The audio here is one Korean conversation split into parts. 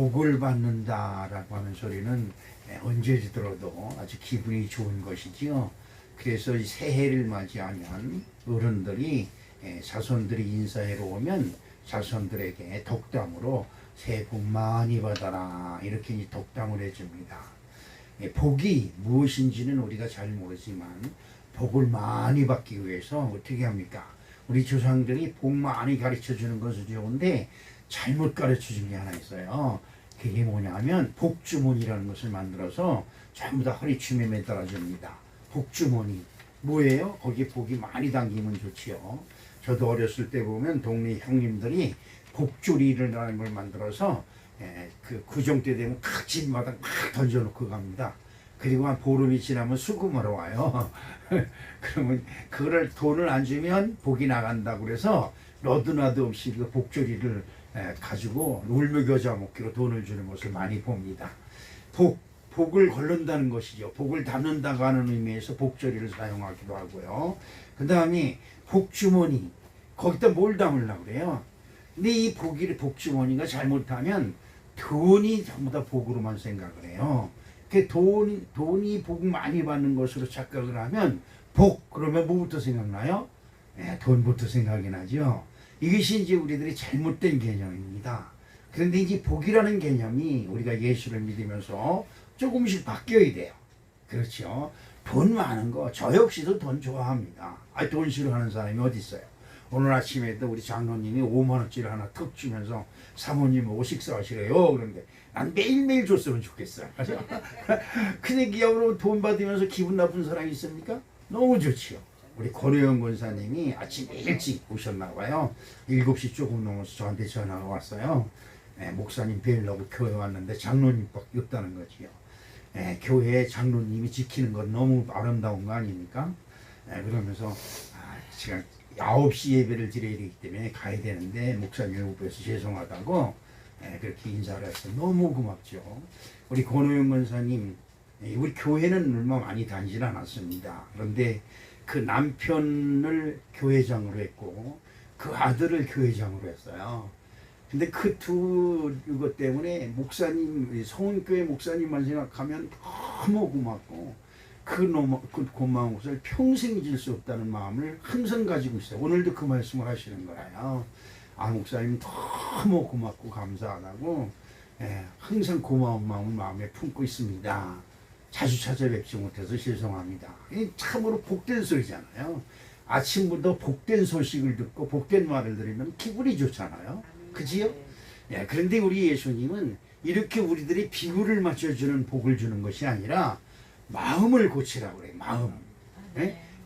복을 받는다라고 하는 소리는 언제 들어도 아주 기분이 좋은 것이지요. 그래서 이 새해를 맞이하면 어른들이 자손들이 인사해로 오면 자손들에게 덕담으로 새해 복 많이 받아라 이렇게 덕담을 해줍니다. 복이 무엇인지는 우리가 잘 모르지만 복을 많이 받기 위해서 어떻게 합니까? 우리 조상들이 복 많이 가르쳐 주는 것은 좋은데 잘못 가르쳐 준 게 하나 있어요. 그게 뭐냐면 복주머니라는 것을 만들어서 전부 다 허리춤에 매달아 줍니다. 복주머니 뭐예요? 거기에 복이 많이 담기면 좋지요. 저도 어렸을 때 보면 동네 형님들이 복조리라는 걸 만들어서 그 구정 때 되면 각 집마다 막 던져놓고 갑니다. 그리고 한 보름이 지나면 수금하러 와요. 그러면 그거를 돈을 안 주면 복이 나간다고 그래서 너도나도 없이 그 복조리를 가지고 울며 겨자 먹기로 돈을 주는 것을 많이 봅니다. 복을 걸른다는 것이죠. 복을 담는다고 하는 의미에서 복조리를 사용하기도 하고요. 그 다음에 복주머니, 거기다 뭘 담으려고 그래요? 근데 이 복주머니가 잘못하면 돈이 전부 다 복으로만 생각을 해요. 그 돈이 복 많이 받는 것으로 착각을 하면 복, 그러면 뭐부터 생각나요? 돈부터 생각이 나죠. 이것이 이제 우리들이 잘못된 개념입니다. 그런데 이제 복이라는 개념이 우리가 예수를 믿으면서 조금씩 바뀌어야 돼요. 그렇죠. 돈 많은 거, 저 역시도 돈 좋아합니다. 돈 싫어하는 사람이 어디 있어요? 오늘 아침에도 우리 장로님이 5만 원짜리 하나 턱 주면서 사모님 오고 식사하시래요. 그런데 난 매일매일 줬으면 좋겠어요. 근데 기업으로 돈 받으면서 기분 나쁜 사람이 있습니까? 너무 좋지요. 우리 권혜영 권사님이 아침 일찍 오셨나 봐요. 7시 조금 넘어서 저한테 전화가 왔어요. 목사님 뵈려고 교회 왔는데 장로님밖에 없다는 거지요. 교회 장로님이 지키는 건 너무 아름다운 거 아닙니까? 그러면서 제가 9시 예배를 드려야 되기 때문에 가야 되는데 목사님을 못 뵈서 죄송하다고 그렇게 인사를 했어요. 너무 고맙죠. 우리 권호영 권사님, 우리 교회는 얼마 많이 다니질 않았습니다. 그런데 그 남편을 교회장으로 했고 그 아들을 교회장으로 했어요. 근데 그 이것 때문에 목사님, 성은교회 목사님만 생각하면 너무 고맙고 그 고마운 것을 평생 잊을 수 없다는 마음을 항상 가지고 있어요. 오늘도 그 말씀을 하시는 거예요. 목사님 너무 고맙고 감사하다고 항상 고마운 마음을 마음에 품고 있습니다. 자주 찾아뵙지 못해서 죄송합니다. 참으로 복된 소리잖아요. 아침부터 복된 소식을 듣고 복된 말을 들으면 기분이 좋잖아요. 그지요? 그런데 우리 예수님은 이렇게 우리들이 비구를 맞춰주는 복을 주는 것이 아니라 마음을 고치라고 그래요. 마음.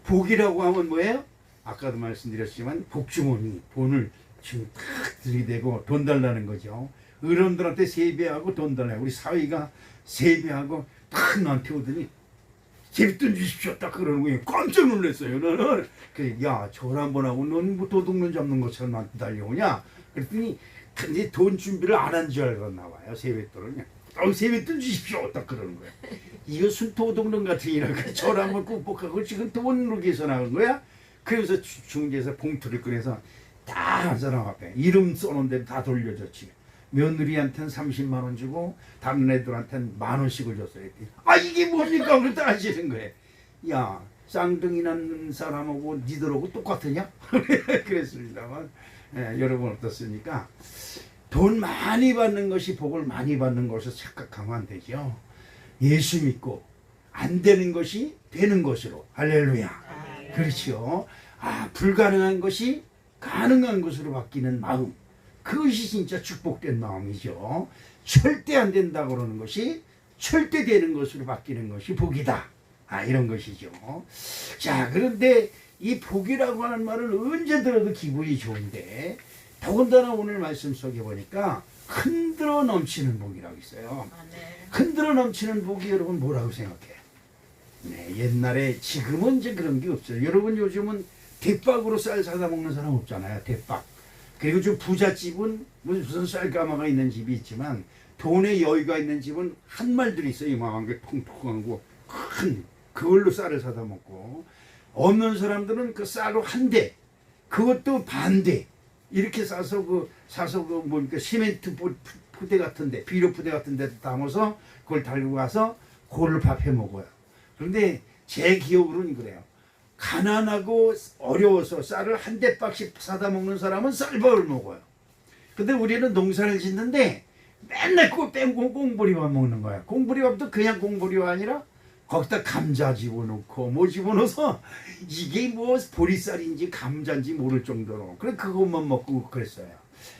복이라고 하면 뭐예요? 아까도 말씀드렸지만 복주머니, 돈을 지금 탁 들이대고 돈 달라는 거죠. 어른들한테 세배하고 돈 달라요. 우리 사위가 세배하고 탁 나한테 오더니 제비돈 주십시오 딱 그러는 거예요. 깜짝 놀랐어요. 나는 야 절 한번 하고 너는 뭐 도둑놈 잡는 것처럼 나한테 달려오냐? 그랬더니 이제 돈 준비를 안 한 줄 알았나 봐요. 세뱃돈을 세뱃돈 주십시오 딱 그러는 거예요. 이것은 도둑놈 같은 이라고 절 한번 꾹꾹하고 지금 돈으로 계산하는 거야? 그래서 중개에서 봉투를 꺼내서 다 한 사람 앞에 이름 써놓은 데를 다 돌려줬지. 며느리한테는 30만 원 주고 다른 애들한테는 10,000원씩을 줬어요. 이게 뭡니까? 그랬다 하시는 거예요. 야 쌍둥이 난 사람하고 니들하고 똑같으냐? 그랬습니다만 여러분 어떻습니까? 돈 많이 받는 것이 복을 많이 받는 것을 착각하면 안 되죠. 예수 믿고 안 되는 것이 되는 것으로 할렐루야. 그렇죠. 불가능한 것이 가능한 것으로 바뀌는 마음, 그것이 진짜 축복된 마음이죠. 절대 안 된다고 그러는 것이 절대 되는 것으로 바뀌는 것이 복이다. 이런 것이죠. 자, 그런데 이 복이라고 하는 말을 언제 들어도 기분이 좋은데 더군다나 오늘 말씀 속에 보니까 흔들어 넘치는 복이라고 있어요. 흔들어 넘치는 복이 여러분 뭐라고 생각해요? 옛날에 지금은 이제 그런 게 없어요. 여러분 요즘은 대박으로 쌀 사다 먹는 사람 없잖아요. 대박. 그리고 좀 부잣집은 무슨 쌀가마가 있는 집이 있지만 돈에 여유가 있는 집은 한 말들이 있어요. 이만한 게 통통하고 큰 그걸로 쌀을 사다 먹고 없는 사람들은 그 쌀로 한 대, 그것도 반대 이렇게 사서 뭡니까 시멘트 푸대 같은데, 비료 푸대 같은데 담아서 그걸 달고 가서 그걸 밥해 먹어요. 그런데 제 기억으로는 그래요. 가난하고 어려워서 쌀을 한 대박씩 사다 먹는 사람은 쌀밥을 먹어요. 근데 우리는 농사를 짓는데 맨날 그거 빼고 꽁보리밥 먹는 거야. 꽁보리밥도 그냥 꽁보리가 아니라 거기다 감자 집어넣고 뭐 집어넣어서 이게 뭐 보리쌀인지 감자인지 모를 정도로 그래 그것만 먹고 그랬어요.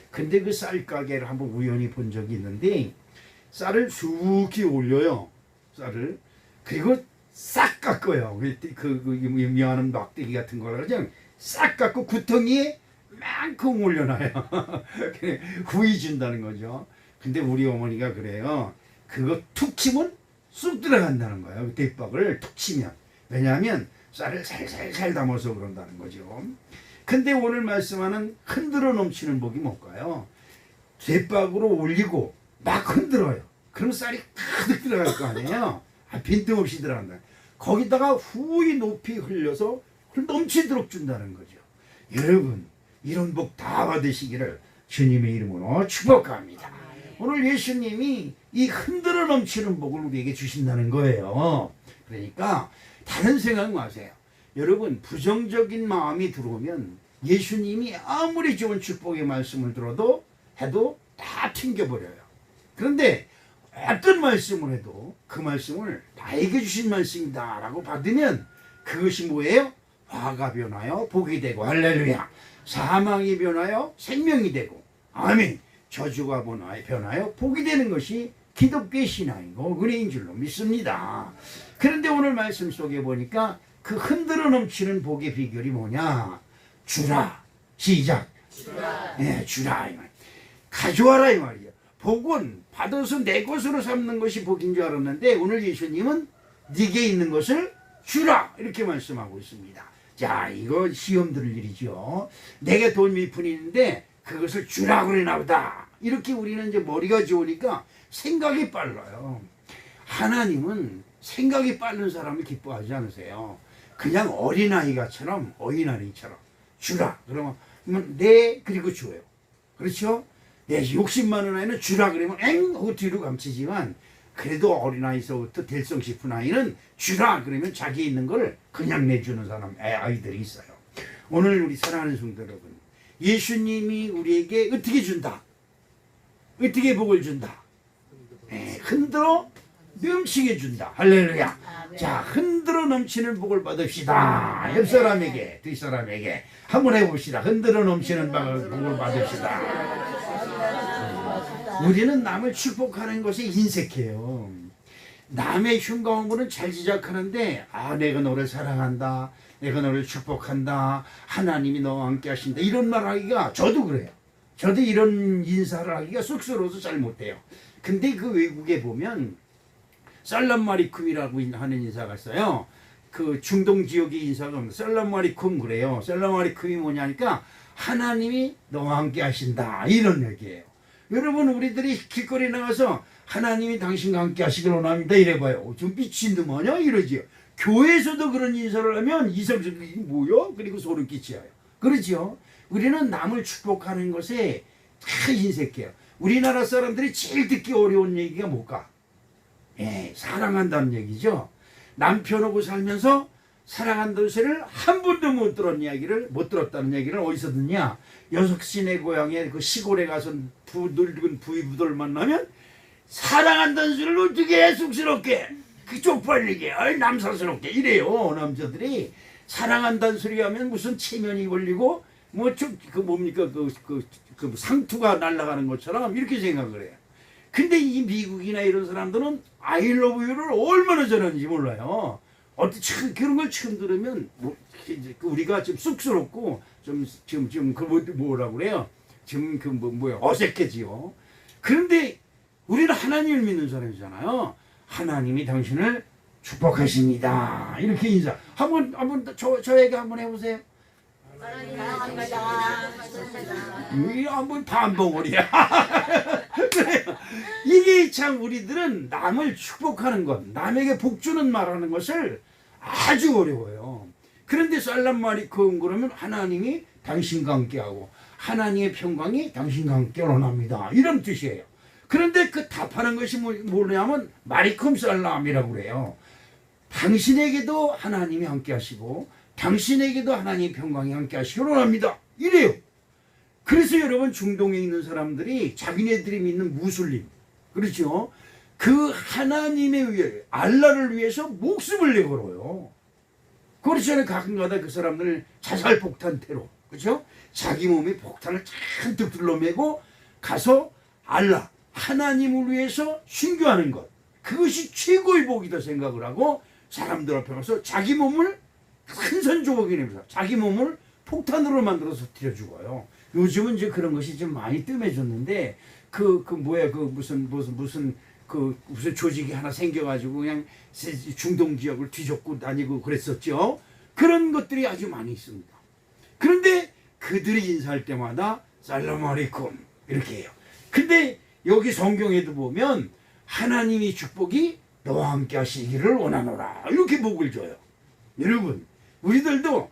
근데 그 쌀 가게를 한번 우연히 본 적이 있는데 쌀을 쭉이 올려요. 쌀을 그리고 싹 깎아요. 그 유명한 막대기 같은 거를 그냥 싹 깎고 구덩이에 만큼 올려놔요. 후이 준다는 거죠. 근데 우리 어머니가 그래요. 그거 툭 치면 쑥 들어간다는 거예요. 그 대박을 툭 치면. 왜냐하면 쌀을 살살살 담아서 그런다는 거죠. 근데 오늘 말씀하는 흔들어 넘치는 복이 뭘까요? 대박으로 올리고 막 흔들어요. 그럼 쌀이 가득 들어갈 거 아니에요. 빈틈없이 들어간다. 거기다가 후이 높이 흘려서 넘치도록 준다는 거죠. 여러분 이런 복 다 받으시기를 주님의 이름으로 축복합니다. 오늘 예수님이 이 흔들어 넘치는 복을 우리에게 주신다는 거예요. 그러니까 다른 생각 마세요. 여러분 부정적인 마음이 들어오면 예수님이 아무리 좋은 축복의 말씀을 들어도 해도 다 튕겨버려요. 그런데 어떤 말씀을 해도 그 말씀을 나에게 주신 말씀이다 라고 받으면 그것이 뭐예요? 화가 변하여 복이 되고 할렐루야. 사망이 변하여 생명이 되고 아멘. 저주가 변하여 복이 되는 것이 기독교의 신앙이고 은혜인 줄로 믿습니다. 그런데 오늘 말씀 속에 보니까 그 흔들어 넘치는 복의 비결이 뭐냐? 주라. 시작. 주라. 네, 주라 이 말. 가져와라 이 말이야. 복은 받아서 내 것으로 삼는 것이 복인 줄 알았는데 오늘 예수님은 네게 있는 것을 주라 이렇게 말씀하고 있습니다. 자, 이거 시험 들을 일이죠. 내게 돈 몇 푼 있는데 그것을 주라 그러나 보다. 이렇게 우리는 이제 머리가 좋으니까 생각이 빨라요. 하나님은 생각이 빠른 사람을 기뻐하지 않으세요. 그냥 어린아이가처럼 어린아이처럼 주라 그러면 네 그리고 줘요. 그렇죠? 내 욕심 많은 아이는 주라 그러면 엥 하고 뒤로 감치지만 그래도 어린아이서부터 될성 싶은 아이는 주라 그러면 자기 있는 걸 그냥 내주는 사람 아이들이 있어요. 오늘 우리 사랑하는 성도 여러분, 예수님이 우리에게 어떻게 준다? 어떻게 복을 준다? 흔들어 넘치게 준다. 할렐루야. 자, 흔들어 넘치는 복을 받읍시다. 옆 사람에게, 뒷 사람에게 한번 해봅시다. 흔들어 넘치는 복을 받읍시다. 우리는 남을 축복하는 것에 인색해요. 남의 흉가한 거는 잘 지적하는데 내가 너를 사랑한다. 내가 너를 축복한다. 하나님이 너와 함께 하신다. 이런 말 하기가 저도 그래요. 저도 이런 인사를 하기가 쑥스러워서 잘 못해요. 근데 그 외국에 보면 살람마리쿰이라고 하는 인사가 있어요. 그 중동 지역의 인사가 살람마리쿰 그래요. 살람마리쿰이 뭐냐니까 하나님이 너와 함께 하신다. 이런 얘기예요. 여러분 우리들이 길거리 나가서 하나님이 당신과 함께 하시길 원합니다 이래봐요. 좀 미친놈 아냐 이러지요. 교회에서도 그런 인사를 하면 이성적이 뭐야? 그리고 소름 끼쳐요. 그렇죠? 우리는 남을 축복하는 것에 다 인색해요. 우리나라 사람들이 제일 듣기 어려운 얘기가 뭘까? 사랑한다는 얘기죠. 남편하고 살면서 사랑한다는 소리를 한 번도 못 들었다는 얘기를 어디서 듣냐? 여석시내 고향에 그 시골에 가서 늙은 부위부들 만나면 사랑한다는 소리를 어떻게 해 쑥스럽게 그 쪽팔리게 남사스럽게 이래요. 남자들이 사랑한다는 소리 하면 무슨 체면이 걸리고 그 뭡니까 그 상투가 날아가는 것처럼 이렇게 생각을 해요. 근데 이 미국이나 이런 사람들은 I love you를 얼마나 잘하는지 몰라요. 그런 걸 처음 들으면 우리가 좀 쑥스럽고 좀 뭐라고 그래요? 좀 어색해지요. 그런데 우리는 하나님을 믿는 사람이잖아요. 하나님이 당신을 축복하십니다. 이렇게 인사. 한번 저에게 한번 해보세요. 이게 한번 반봉어리야. 이게 참 우리들은 남을 축복하는 것, 남에게 복 주는 말하는 것을 아주 어려워요. 그런데 살람마리쿰 그러면 하나님이 당신과 함께하고 하나님의 평강이 당신과 함께 원합니다. 이런 뜻이에요. 그런데 그 답하는 것이 뭐냐면 마리쿰 살람이라고 그래요. 당신에게도 하나님이 함께 하시고 당신에게도 하나님의 평강이 함께 하시기를 원합니다. 이래요. 그래서 여러분 중동에 있는 사람들이 자기네들이 믿는 무슬림, 그렇죠? 그 하나님에 의해 알라를 위해서 목숨을 내걸어요. 그렇잖아요. 가끔가다 그 사람들 자살 폭탄 테러, 그렇죠? 자기 몸에 폭탄을 잔뜩 둘러매고 가서 알라 하나님을 위해서 순교하는 것, 그것이 최고의 복이다 생각을 하고 사람들 앞에 가서 자기 몸을 큰 산조각이 내면서 자기 몸을 폭탄으로 만들어서 터뜨려 죽어요. 요즘은 이제 그런 것이 좀 많이 뜸해졌는데 무슨 조직이 하나 생겨가지고 그냥 중동 지역을 뒤덮고 다니고 그랬었죠. 그런 것들이 아주 많이 있습니다. 그런데 그들이 인사할 때마다 살라무 알레이쿰 이렇게 해요. 근데 여기 성경에도 보면 하나님의 축복이 너와 함께 하시기를 원하노라 이렇게 복을 줘요. 여러분 우리들도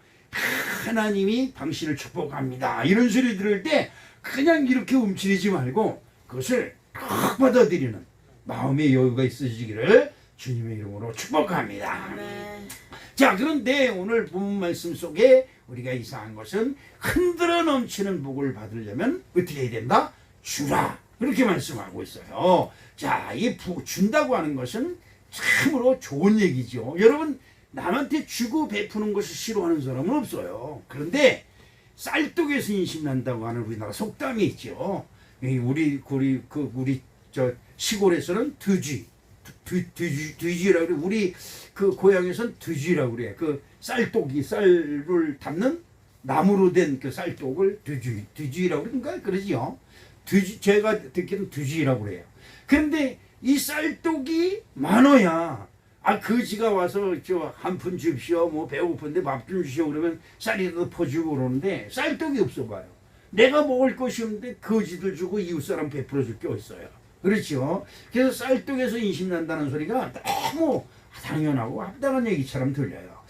하나님이 당신을 축복합니다 이런 소리 들을 때 그냥 이렇게 움츠리지 말고 그것을 딱 받아들이는 마음의 여유가 있으시기를 주님의 이름으로 축복합니다. 아멘. 자, 그런데 오늘 본문 말씀 속에 우리가 이상한 것은 흔들어 넘치는 복을 받으려면 어떻게 해야 된다? 주라 그렇게 말씀하고 있어요. 자, 이 준다고 하는 것은 참으로 좋은 얘기죠. 여러분 남한테 주고 베푸는 것을 싫어하는 사람은 없어요. 그런데 쌀떡에서 인심난다고 하는 우리나라 속담이 있죠. 우리 시골에서는 드쥐라고 그래. 우리 그 고향에서는 드쥐라고 그래. 그 쌀떡이 쌀을 담는 나무로 된 그 쌀떡을 드쥐라고 그런가 그러지요. 제가 듣기는 드쥐라고 그래요. 그런데 이 쌀떡이 많아야 거지가 와서 한 푼 줍시오, 뭐 배고픈데 밥 좀 주시오 그러면 쌀이라도 퍼주고 그러는데 쌀떡이 없어 봐요. 내가 먹을 것이 없는데 거지들 주고 이웃 사람 베풀어 줄 게 어딨어요. 그렇죠. 그래서 쌀떡에서 인심난다는 소리가 너무 당연하고 합당한 얘기처럼 들려요.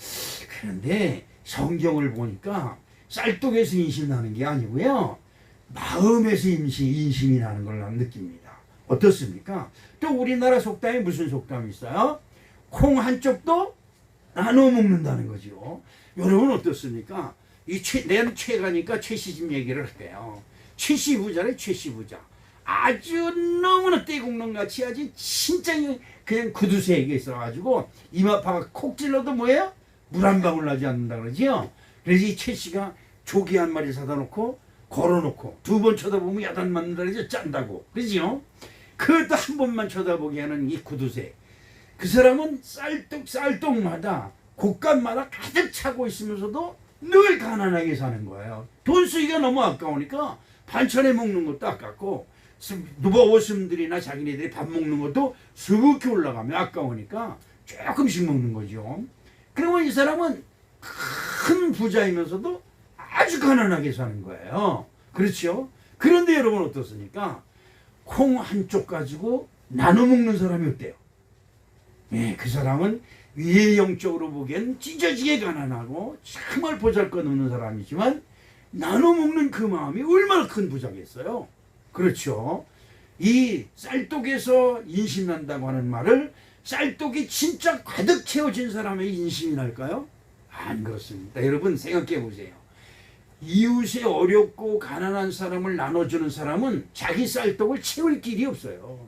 그런데 성경을 보니까 쌀떡에서 인심나는 게 아니고요. 마음에서 인심이 나는 걸 난 느낍니다. 어떻습니까? 또 우리나라 속담에 무슨 속담이 있어요? 콩 한쪽도 나눠 먹는다는 거죠. 여러분 어떻습니까? 내 최가니까 최시집 얘기를 할게요. 최시부자래 최시부자. 아주 너무나 떼국놈같이 아주 진짜 그냥 구두쇠에 있어가지고 이마파가 콕 찔러도 뭐예요? 물 한 방울 나지 않는다 그러지요. 그래서 이 최씨가 조기 한 마리 사다 놓고 걸어놓고 두 번 쳐다보면 야단 맞는다 그러죠. 짠다고 그러지요. 그것도 한 번만 쳐다보게 하는 이 구두쇠. 그 사람은 쌀떡마다 곳간마다 가득 차고 있으면서도 늘 가난하게 사는 거예요. 돈 쓰기가 너무 아까우니까 반찬에 먹는 것도 아깝고 누버워슴들이나 자기네들이 밥 먹는 것도 수북히 올라가면 아까우니까 조금씩 먹는 거죠. 그러면 이 사람은 큰 부자이면서도 아주 가난하게 사는 거예요. 그렇죠? 그런데 여러분 어떻습니까? 콩 한쪽 가지고 나눠 먹는 사람이 어때요? 예, 그 사람은 위에 영적으로 보기엔 찢어지게 가난하고 정말 보잘것없는 사람이지만 나눠 먹는 그 마음이 얼마나 큰 부자겠어요. 그렇죠. 이 쌀떡에서 인심난다고 하는 말을 쌀떡이 진짜 가득 채워진 사람의 인심이 날까요? 안 그렇습니다. 여러분 생각해 보세요. 이웃에 어렵고 가난한 사람을 나눠주는 사람은 자기 쌀떡을 채울 길이 없어요.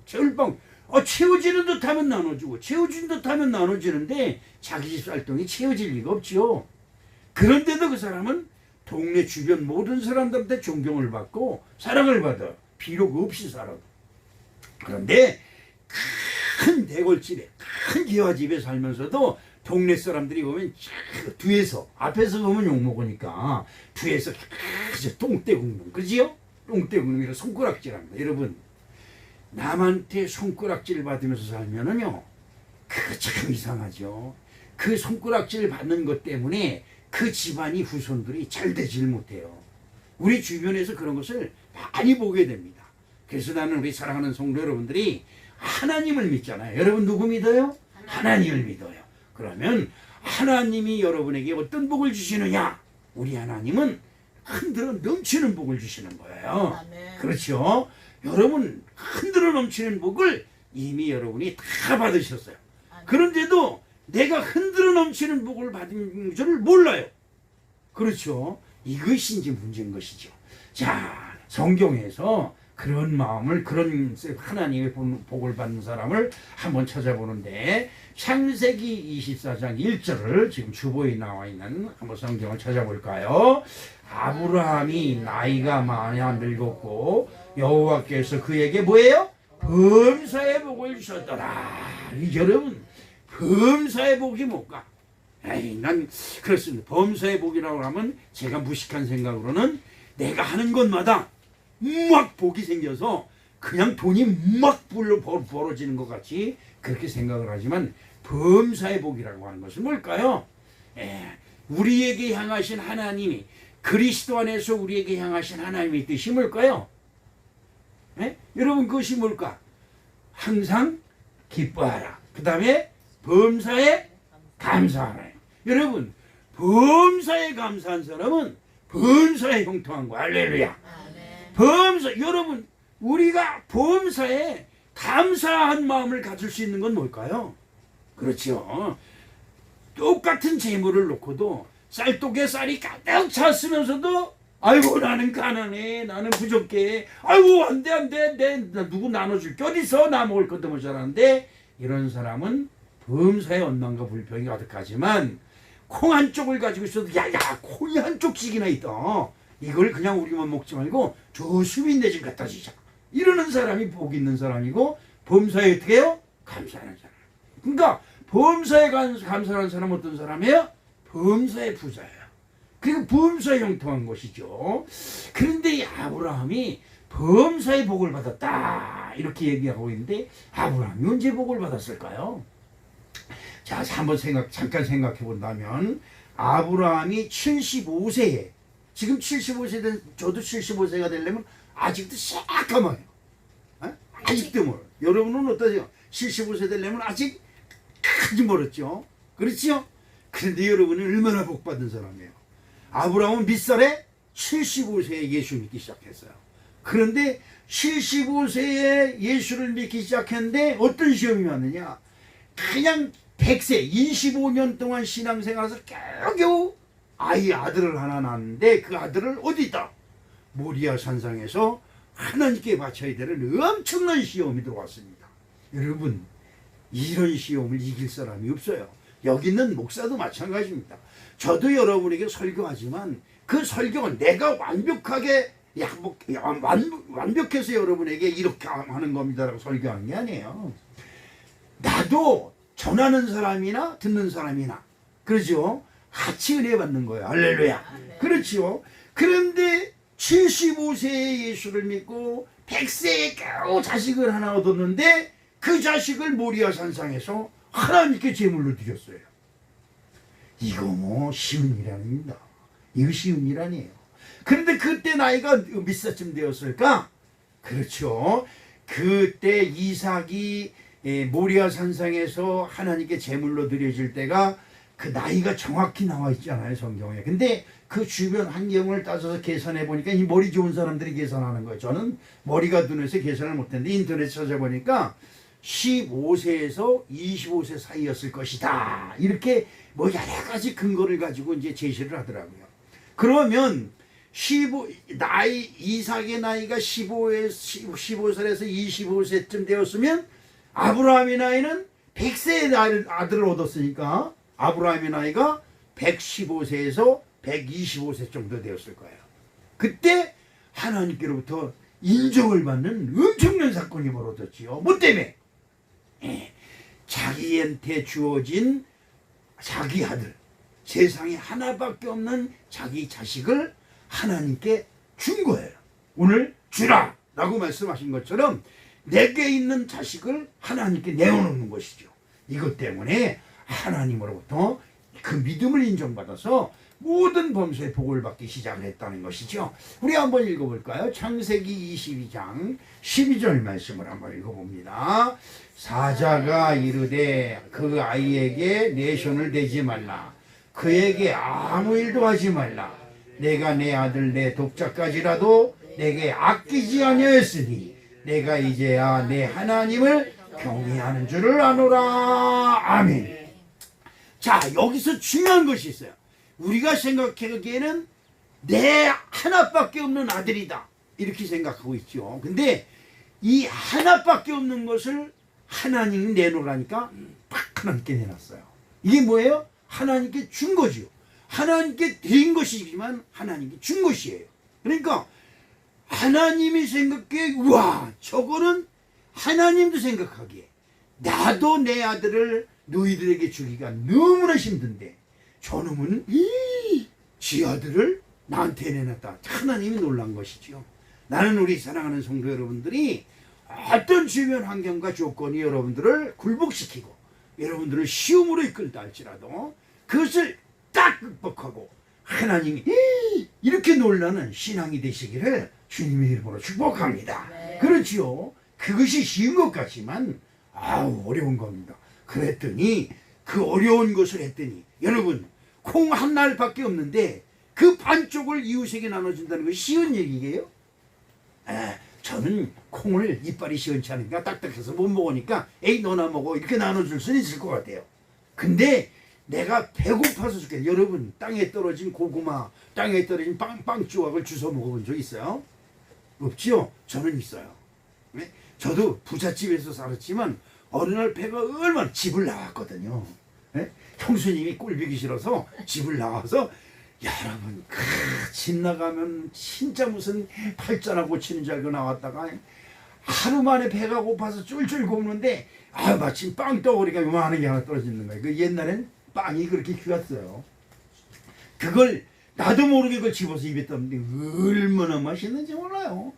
채워지는 듯하면 나눠주고 채워진 듯하면 나눠주는데 자기 집 쌀떡이 채워질 리가 없죠. 그런데도 그 사람은 동네 주변 모든 사람들한테 존경을 받고 사랑을 받아. 비록 없이 살아도. 그런데 큰 대궐집에 큰 기와집에 살면서도 동네 사람들이 보면 뒤에서 앞에서 보면 욕먹으니까 뒤에서 똥떼국놈 그러지요? 똥떼국놈이라 손가락질합니다. 여러분 남한테 손가락질 받으면서 살면은요 그거 참 이상하죠. 그 손가락질 받는 것 때문에 그 집안이 후손들이 잘 되질 못해요. 우리 주변에서 그런 것을 많이 보게 됩니다. 그래서 나는 우리 사랑하는 성도 여러분들이 하나님을 믿잖아요. 여러분 누구 믿어요? 하나님을 믿어요. 그러면 하나님이 여러분에게 어떤 복을 주시느냐? 우리 하나님은 흔들어 넘치는 복을 주시는 거예요. 아멘. 그렇죠? 여러분 흔들어 넘치는 복을 이미 여러분이 다 받으셨어요. 그런데도 내가 흔들어 넘치는 복을 받은 줄을 몰라요. 그렇죠? 이것이 이제 문제인 것이죠. 자, 성경에서 그런 마음을, 그런 하나님의 복을 받는 사람을 한번 찾아보는데, 창세기 24장 1절을 지금 주보에 나와 있는 한번 성경을 찾아볼까요? 아브라함이 나이가 많아 늙었고 여호와께서 그에게 뭐예요? 범사의 복을 주셨더라. 여러분, 범사의 복이 뭘까? 에이, 난 그렇습니다. 범사의 복이라고 하면 제가 무식한 생각으로는 내가 하는 것마다 막 복이 생겨서 그냥 돈이 막 벌어지는 것 같이 그렇게 생각을 하지만, 범사의 복이라고 하는 것은 뭘까요? 우리에게 향하신 하나님이, 그리스도 안에서 우리에게 향하신 하나님의 뜻이 뭘까요? 여러분, 그것이 뭘까? 항상 기뻐하라. 그 다음에 범사에 감사하라. 여러분, 범사에 감사한 사람은 범사에 형통한 거. 할렐루야. 범사, 여러분, 우리가 범사에 감사한 마음을 가질 수 있는 건 뭘까요? 그렇죠. 똑같은 재물을 놓고도 쌀독에 쌀이 가득 찼으면서도 아이고 나는 가난해, 나는 부족해, 아이고 안돼 내 누구 나눠줄 게 어딨어, 나 먹을 것도 모자라는데, 이런 사람은 범사에 원망과 불평이 가득하지만 콩 한 쪽을 가지고 있어도 야야 콩이 한 쪽씩이나 있다, 이걸 그냥 우리만 먹지 말고 저 수빈네 집 갖다 주자, 이러는 사람이 복 있는 사람이고, 범사에 어떻게 해요? 감사하는 사람. 그러니까 범사에 감사하는 사람은 어떤 사람이에요? 범사의 부자예요. 그리고 범사에 형통한 것이죠. 그런데 이 아브라함이 범사의 복을 받았다 이렇게 얘기하고 있는데, 아브라함이 언제 복을 받았을까요? 자, 한번 잠깐 생각해 본다면, 아브라함이 75세에, 지금 75세 된 저도 75세가 되려면 아직도 새까매요. 아직도 멀어요. 여러분은 어떠세요? 75세 되려면 아직 아주 멀었죠. 그렇죠? 그런데 여러분은 얼마나 복받은 사람이에요. 아브라함은 밑살에 75세에 예수 믿기 시작했어요. 그런데 75세에 예수를 믿기 시작했는데 어떤 시험이 왔느냐? 그냥 100세 25년 동안 신앙생활에서 겨우겨우 아들을 하나 낳았는데, 그 아들을 어디다? 모리아 산상에서 하나님께 바쳐야 되는 엄청난 시험이 들어왔습니다. 여러분, 이런 시험을 이길 사람이 없어요. 여기 있는 목사도 마찬가지입니다. 저도 여러분에게 설교하지만 그 설교는 내가 완벽하게 완벽해서 여러분에게 이렇게 하는 겁니다라고 설교하는 게 아니에요. 나도 전하는 사람이나 듣는 사람이나, 그렇죠? 같이 은혜 받는 거예요. 할렐루야. 그렇죠. 그런데 75세에 예수를 믿고 100세에 겨우 자식을 하나 얻었는데, 그 자식을 모리아 산상에서 하나님께 제물로 드렸어요. 이거 뭐 쉬운 일 아닙니다. 이거 쉬운 일 아니에요. 그런데 그때 나이가 몇 살쯤 되었을까? 그렇죠. 그때 이삭이 모리아 산상에서 하나님께 제물로 드려질 때가, 그 나이가 정확히 나와 있잖아요, 성경에. 근데 그 주변 환경을 따져서 계산해 보니까, 이 머리 좋은 사람들이 계산하는 거예요. 저는 머리가 둔해서 계산을 못했는데 인터넷 찾아보니까 15세에서 25세 사이였을 것이다, 이렇게 뭐 여러 가지 근거를 가지고 이제 제시를 하더라고요. 그러면 이삭의 나이가 15살에서 25세쯤 되었으면, 아브라함의 나이는 100세의 아들을 얻었으니까 아브라함의 나이가 115세에서 125세 정도 되었을 거예요. 그때 하나님께로부터 인정을 받는 엄청난 사건이 벌어졌지요. 뭐 때문에? 자기한테 주어진 자기 아들, 세상에 하나밖에 없는 자기 자식을 하나님께 준 거예요. 오늘 주라 라고 말씀하신 것처럼 내게 있는 자식을 하나님께 내어놓는 것이죠. 이것 때문에 하나님으로부터 그 믿음을 인정받아서 모든 범사의 복을 받기 시작을 했다는 것이죠. 우리 한번 읽어볼까요? 창세기 22장 12절 말씀을 한번 읽어봅니다. 사자가 이르되 그 아이에게 내 손을 대지 말라. 그에게 아무 일도 하지 말라. 내가 내 아들 내 독자까지라도 내게 아끼지 아니하였으니 내가 이제야 내 하나님을 경외하는 줄을 아노라. 아멘. 자, 여기서 중요한 것이 있어요. 우리가 생각하기에는 내 하나밖에 없는 아들이다 이렇게 생각하고 있죠. 근데 이 하나밖에 없는 것을 하나님이 내놓으라니까 딱 하나님께 내놨어요. 이게 뭐예요? 하나님께 준 거지요. 하나님께 드린 것이지만 하나님께 준 것이에요. 그러니까 하나님이 생각해, 우와, 저거는 하나님도 생각하기에 나도 내 아들을 너희들에게 주기가 너무나 힘든데 저놈은 지 아들을 나한테 내놨다. 하나님이 놀란 것이죠. 나는 우리 사랑하는 성도 여러분들이 어떤 주변 환경과 조건이 여러분들을 굴복시키고 여러분들을 시험으로 이끌다 할지라도 그것을 딱 극복하고 하나님이 이렇게 놀라는 신앙이 되시기를 주님의 이름으로 축복합니다. 네. 그렇지요. 그것이 쉬운 것 같지만 어려운 겁니다. 그랬더니 그 어려운 것을 했더니 여러분 콩 한 알밖에 없는데 그 반쪽을 이웃에게 나눠준다는 것이 쉬운 얘기예요? 저는 콩을 이빨이 시원치 않으니까 딱딱해서 못 먹으니까 에이 너나 먹어 이렇게 나눠줄 수는 있을 것 같아요. 근데 내가 배고파서 죽겠어요. 여러분 땅에 떨어진 고구마, 땅에 떨어진 빵 조각을 주워 먹어본 적 있어요? 없지요? 저는 있어요. 네? 저도 부잣집에서 살았지만 어느 날 배가 얼마나 집을 나왔거든요. 네? 형수님이 꼴보기 싫어서 집을 나와서 여러분 집 나가면 진짜 무슨 팔자나 고치는 줄 알고 나왔다가 하루 만에 배가 고파서 쫄쫄 굽는데 마침 빵 떠오르니까 요만한 게 하나 떨어지는 거예요. 그 옛날엔 빵이 그렇게 귀했어요. 그걸 나도 모르게 그걸 집어서 입에 떴는데 얼마나 맛있는지 몰라요.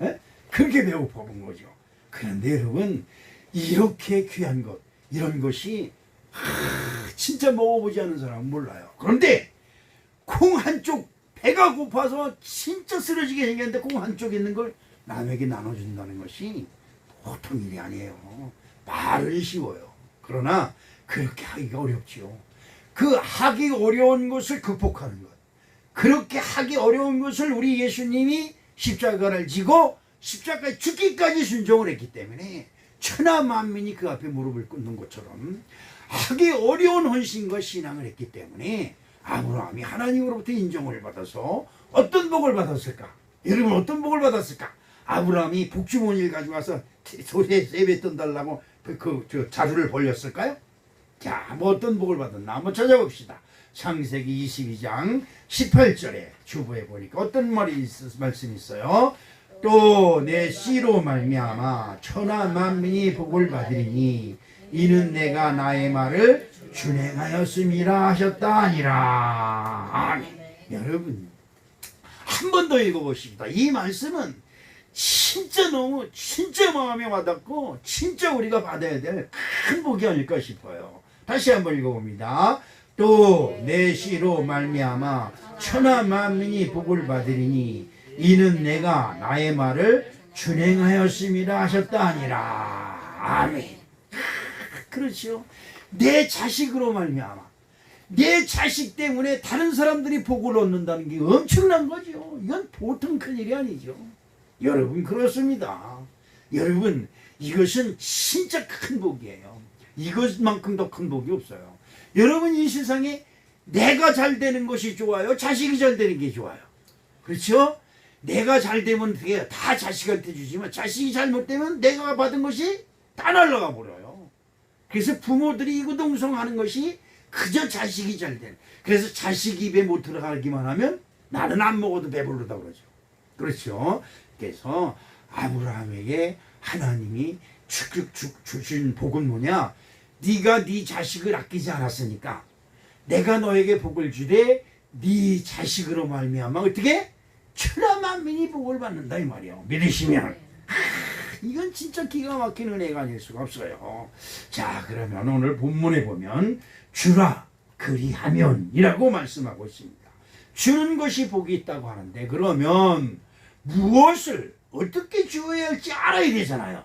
에? 그렇게 배고파 본 거죠. 그런데 여러분 이렇게 귀한 것 이런 것이 진짜 먹어보지 않은 사람은 몰라요. 그런데 콩 한쪽 배가 고파서 진짜 쓰러지게 생겼는데 콩 한쪽 있는 걸 남에게 나눠준다는 것이 보통 일이 아니에요. 말은 쉬워요. 그러나 그렇게 하기가 어렵지요. 그 하기 어려운 것을 극복하는 것, 그렇게 하기 어려운 것을 우리 예수님이 십자가를 지고 십자가에 죽기까지 순종을 했기 때문에 천하 만민이 그 앞에 무릎을 꿇는 것처럼 하기 어려운 헌신과 신앙을 했기 때문에 아브라함이 하나님으로부터 인정을 받아서 어떤 복을 받았을까? 여러분 어떤 복을 받았을까? 아브라함이 복주머니를 가지고 와서 소리에 세뱃돈 달라고 저 자루를 벌렸을까요? 자, 뭐 어떤 복을 받았나 한번 찾아봅시다. 창세기 22장 18절에 주부에 보니까 어떤 말씀이 있어요? 또 내 씨로 말미암아 천하 만민이 복을 받으리니 이는 내가 나의 말을 준행하였음이라 하셨다 아니라. 아멘. 여러분 한 번 더 읽어보십시다. 이 말씀은 진짜 마음에 와닿고 진짜 우리가 받아야 될 큰 복이 아닐까 싶어요. 다시 한번 읽어봅니다. 또 내 씨로 말미암아 천하 만민이 복을 받으리니 이는 내가 나의 말을 준행하였음이라 하셨다 아니라. 아멘. 그렇죠. 내 자식으로 말미암아 내 자식 때문에 다른 사람들이 복을 얻는다는 게 엄청난 거죠. 이건 보통 큰일이 아니죠. 여러분 그렇습니다. 여러분 이것은 진짜 큰 복이에요. 이것만큼 더 큰 복이 없어요. 여러분 이 세상에 내가 잘 되는 것이 좋아요? 자식이 잘 되는 게 좋아요? 그렇죠? 내가 잘 되면 그게 다 자식한테 주지만 자식이 잘못되면 내가 받은 것이 다 날아가 버려요. 그래서 부모들이 이구동성하는 것이 그저 자식이 잘 되는. 그래서 자식 입에 못 들어가기만 하면 나는 안 먹어도 배부르다 그러죠. 그렇죠? 그래서 아브라함에게 하나님이 주신 복은 뭐냐? 네가 네 자식을 아끼지 않았으니까 내가 너에게 복을 주되 네 자식으로 말미암아 어떻게? 천하 만민이 복을 받는다 이 말이에요. 믿으시면 이건 진짜 기가 막힌 은혜가 아닐 수가 없어요. 자, 그러면 오늘 본문에 보면 주라 그리하면이라고 말씀하고 있습니다. 주는 것이 복이 있다고 하는데 그러면 무엇을 어떻게 주어야 할지 알아야 되잖아요.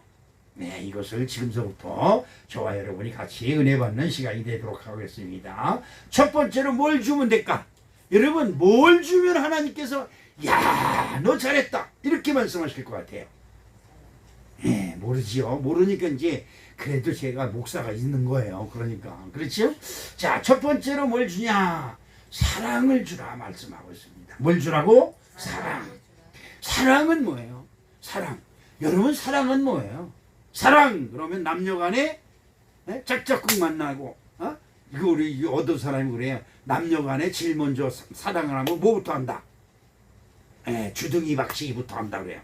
네, 이것을 지금서부터 저와 여러분이 같이 은혜 받는 시간이 되도록 하겠습니다. 첫 번째로 뭘 주면 될까? 여러분 뭘 주면 하나님께서 야, 너 잘했다 이렇게 말씀하실 것 같아요. 모르지요. 모르니까 이제 그래도 제가 목사가 있는 거예요. 그러니까 그렇죠? 자, 첫 번째로 뭘 주냐? 사랑을 주라 말씀하고 있습니다. 뭘 주라고? 사랑. 사랑은 뭐예요? 사랑. 여러분, 사랑은 뭐예요? 사랑 그러면 남녀간에 짝짝꿍 만나고, 이거 우리 어떤 사람이 그래요. 남녀간에 제일 먼저 사랑을 하면 뭐부터 한다? 주둥이 박치기부터 한다 그래요.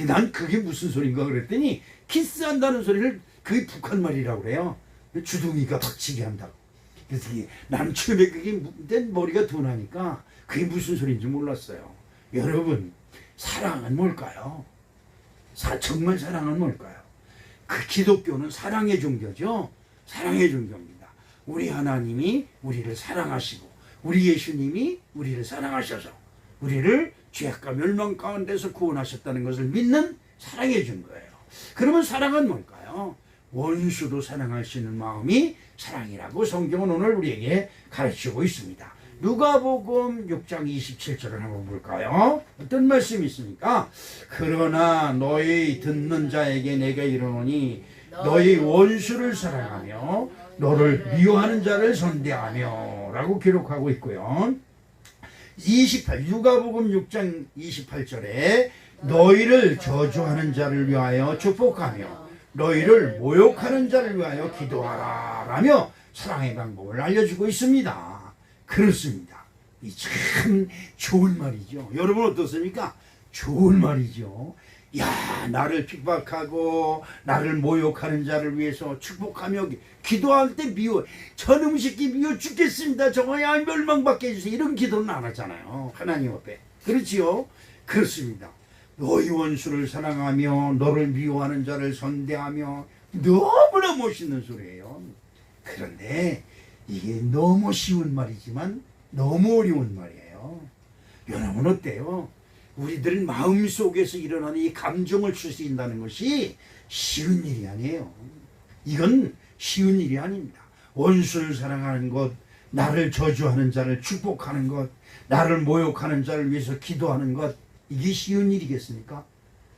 난 그게 무슨 소린가 그랬더니 키스한다는 소리를 그게 북한 말이라고 그래요. 주둥이가 박치기 한다고. 그래서 나는 처음에 그게 머리가 둔하니까 그게 무슨 소리인지 몰랐어요. 여러분, 사랑은 뭘까요? 정말 사랑은 뭘까요? 그 기독교는 사랑의 종교죠. 사랑의 종교입니다. 우리 하나님이 우리를 사랑하시고 우리 예수님이 우리를 사랑하셔서 우리를 죄악과 멸망 가운데서 구원하셨다는 것을 믿는 사랑의 증거예요. 그러면 사랑은 뭘까요? 원수도 사랑할 수 있는 마음이 사랑이라고 성경은 오늘 우리에게 가르치고 있습니다. 누가복음 6장 27절을 한번 볼까요? 어떤 말씀이 있습니까? 그러나 너희 듣는 자에게 내가 이르노니 너희 원수를 사랑하며 너를 미워하는 자를 선대하며 라고 기록하고 있고요. 누가복음 6장 28절에 너희를 저주하는 자를 위하여 축복하며 너희를 모욕하는 자를 위하여 기도하라 라며 사랑의 방법을 알려주고 있습니다. 그렇습니다. 이 참 좋은 말이죠. 여러분 어떻습니까? 좋은 말이죠. 야, 나를 핍박하고 나를 모욕하는 자를 위해서 축복하며 기도할 때 미워, 저놈 새끼 미워 죽겠습니다. 저거야 멸망받게 해주세요. 이런 기도는 안 하잖아요. 하나님 앞에. 그렇지요? 그렇습니다. 너희 원수를 사랑하며 너를 미워하는 자를 선대하며, 너무나 멋있는 소리예요. 그런데 이게 너무 쉬운 말이지만 너무 어려운 말이에요. 여러분 어때요? 우리들 마음속에서 일어나는 이 감정을 추스린다는 것이 쉬운 일이 아니에요. 이건 쉬운 일이 아닙니다. 원수를 사랑하는 것, 나를 저주하는 자를 축복하는 것, 나를 모욕하는 자를 위해서 기도하는 것, 이게 쉬운 일이겠습니까?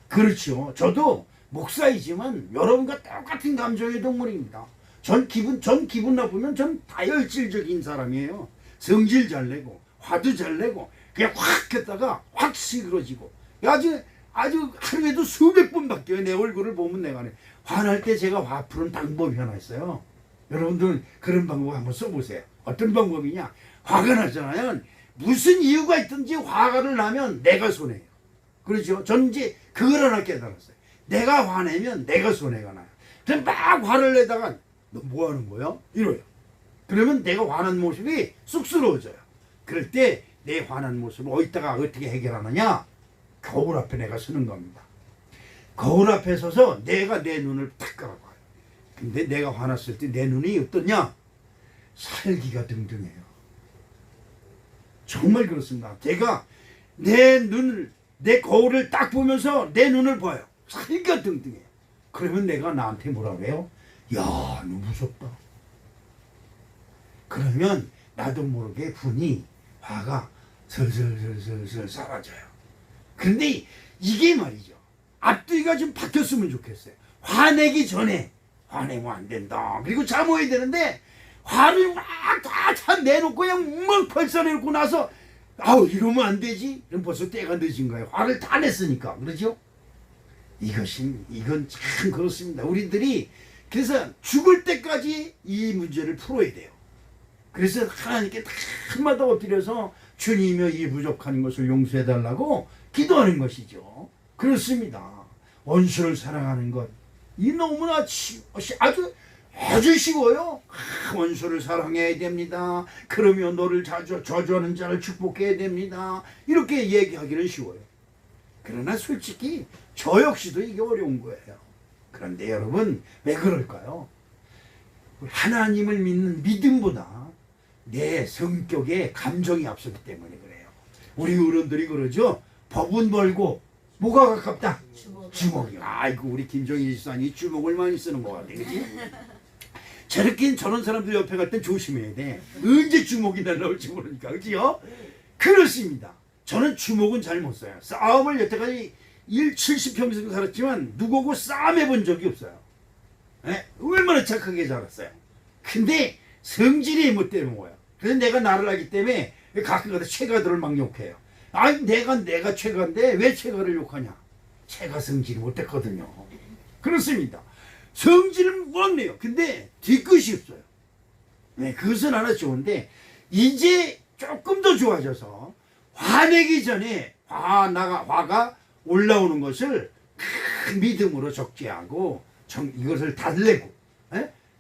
그렇죠. 저도 목사이지만 여러분과 똑같은 감정의 동물입니다. 전 기분 나쁘면 전 다혈질적인 사람이에요. 성질 잘 내고 화도 잘 내고 그냥 확 했다가 확 시끄러지고 아주 하루에도 수백 번 바뀌어요. 내 얼굴을 보면 내가 화날 때 제가 화 푸는 방법이 하나 있어요. 여러분들 그런 방법 한번 써보세요. 어떤 방법이냐? 화가 나잖아요. 무슨 이유가 있든지 화를 나면 내가 손해요. 그렇죠? 전 이제 그걸 하나 깨달았어요. 내가 화내면 내가 손해가 나요. 그래서 막 화를 내다가 너 뭐 하는 거야? 이래요. 그러면 내가 화난 모습이 쑥스러워져요. 그럴 때 내 화난 모습을 어디다가 어떻게 해결하느냐? 거울 앞에 내가 서는 겁니다. 거울 앞에 서서 내가 내 눈을 탁 깔아봐요. 근데 내가 화났을 때 내 눈이 어떠냐? 살기가 등등해요. 정말 그렇습니다. 제가 내 거울을 딱 보면서 내 눈을 봐요. 살기가 등등해요. 그러면 내가 나한테 뭐라 그래요? 야, 너 무섭다. 그러면 나도 모르게 화가 슬슬 사라져요. 그런데 이게 말이죠. 앞뒤가 좀 바뀌었으면 좋겠어요. 화내기 전에 화내면 안 된다. 그리고 참아야 되는데 화를 막 다 내놓고 그냥 막 발산해놓고 나서 이러면 안 되지. 그럼 벌써 때가 늦은 거예요. 화를 다 냈으니까. 그렇죠? 이건 참 그렇습니다. 우리들이 그래서 죽을 때까지 이 문제를 풀어야 돼요. 그래서 하나님께 한마디 엎드려서 주님이여 이 부족한 것을 용서해달라고 기도하는 것이죠. 그렇습니다. 원수를 사랑하는 것, 이 너무나 아주 쉬워요. 원수를 사랑해야 됩니다. 그러면 너를 저주하는 자를 축복해야 됩니다. 이렇게 얘기하기는 쉬워요. 그러나 솔직히 저 역시도 이게 어려운 거예요. 그런데 여러분 왜 그럴까요? 하나님을 믿는 믿음보다 내 성격에 감정이 앞서기 때문에 그래요. 우리 어른들이 그러죠. 법은 벌고 뭐가 가깝다? 주먹이. 아이고 우리 김정일 지사님 주먹을 많이 쓰는 것 같아. 그치? 저런 사람들 옆에 갈 땐 조심해야 돼. 언제 주먹이 날라올지 모르니까. 그치요? 그렇습니다. 저는 주먹은 잘 못 써요. 싸움을 여태까지 70평생 살았지만 누구하고 싸움해 본 적이 없어요. 예? 얼마나 착하게 자랐어요. 근데 성질이 못되는 거예요. 그래서 내가 나를 하기 때문에 가끔가다 최가들을 막 욕해요. 아니 내가 최가인데 왜 최가를 욕하냐. 최가 성질이 못됐거든요. 그렇습니다. 성질은 못내요. 근데 뒤끝이 없어요. 네, 그것은 하나 좋은데 이제 조금 더 좋아져서 화내기 전에 화가 올라오는 것을 큰 믿음으로 적재하고 이것을 달래고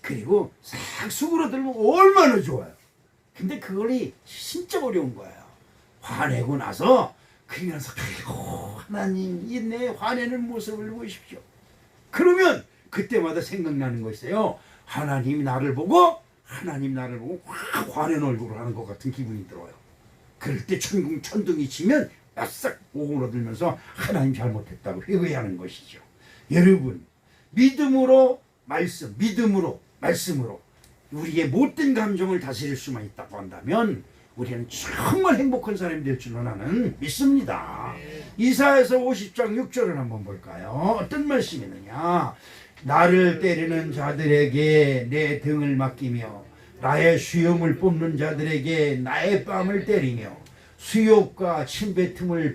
그리고 싹 수그러들면 얼마나 좋아요. 근데 그걸이 진짜 어려운 거예요. 화내고 나서 그러면서 하나님 이 내 화내는 모습을 보십시오. 그러면 그때마다 생각나는 거 있어요. 하나님이 나를 보고 확 화낸 얼굴을 하는 것 같은 기분이 들어요. 그럴 때 천둥이 치면 싹 오그러들면서 하나님 잘못했다고 회개하는 것이죠. 여러분 믿음으로 말씀으로 우리의 못된 감정을 다스릴 수만 있다고 한다면 우리는 정말 행복한 사람이 될 줄로 나는 믿습니다. 이사야서 50장 6절을 한번 볼까요? 어떤 말씀이 있느냐. 나를 때리는 자들에게 내 등을 맡기며 나의 수염을 뽑는 자들에게 나의 뺨을 때리며 수욕과 침뱉음을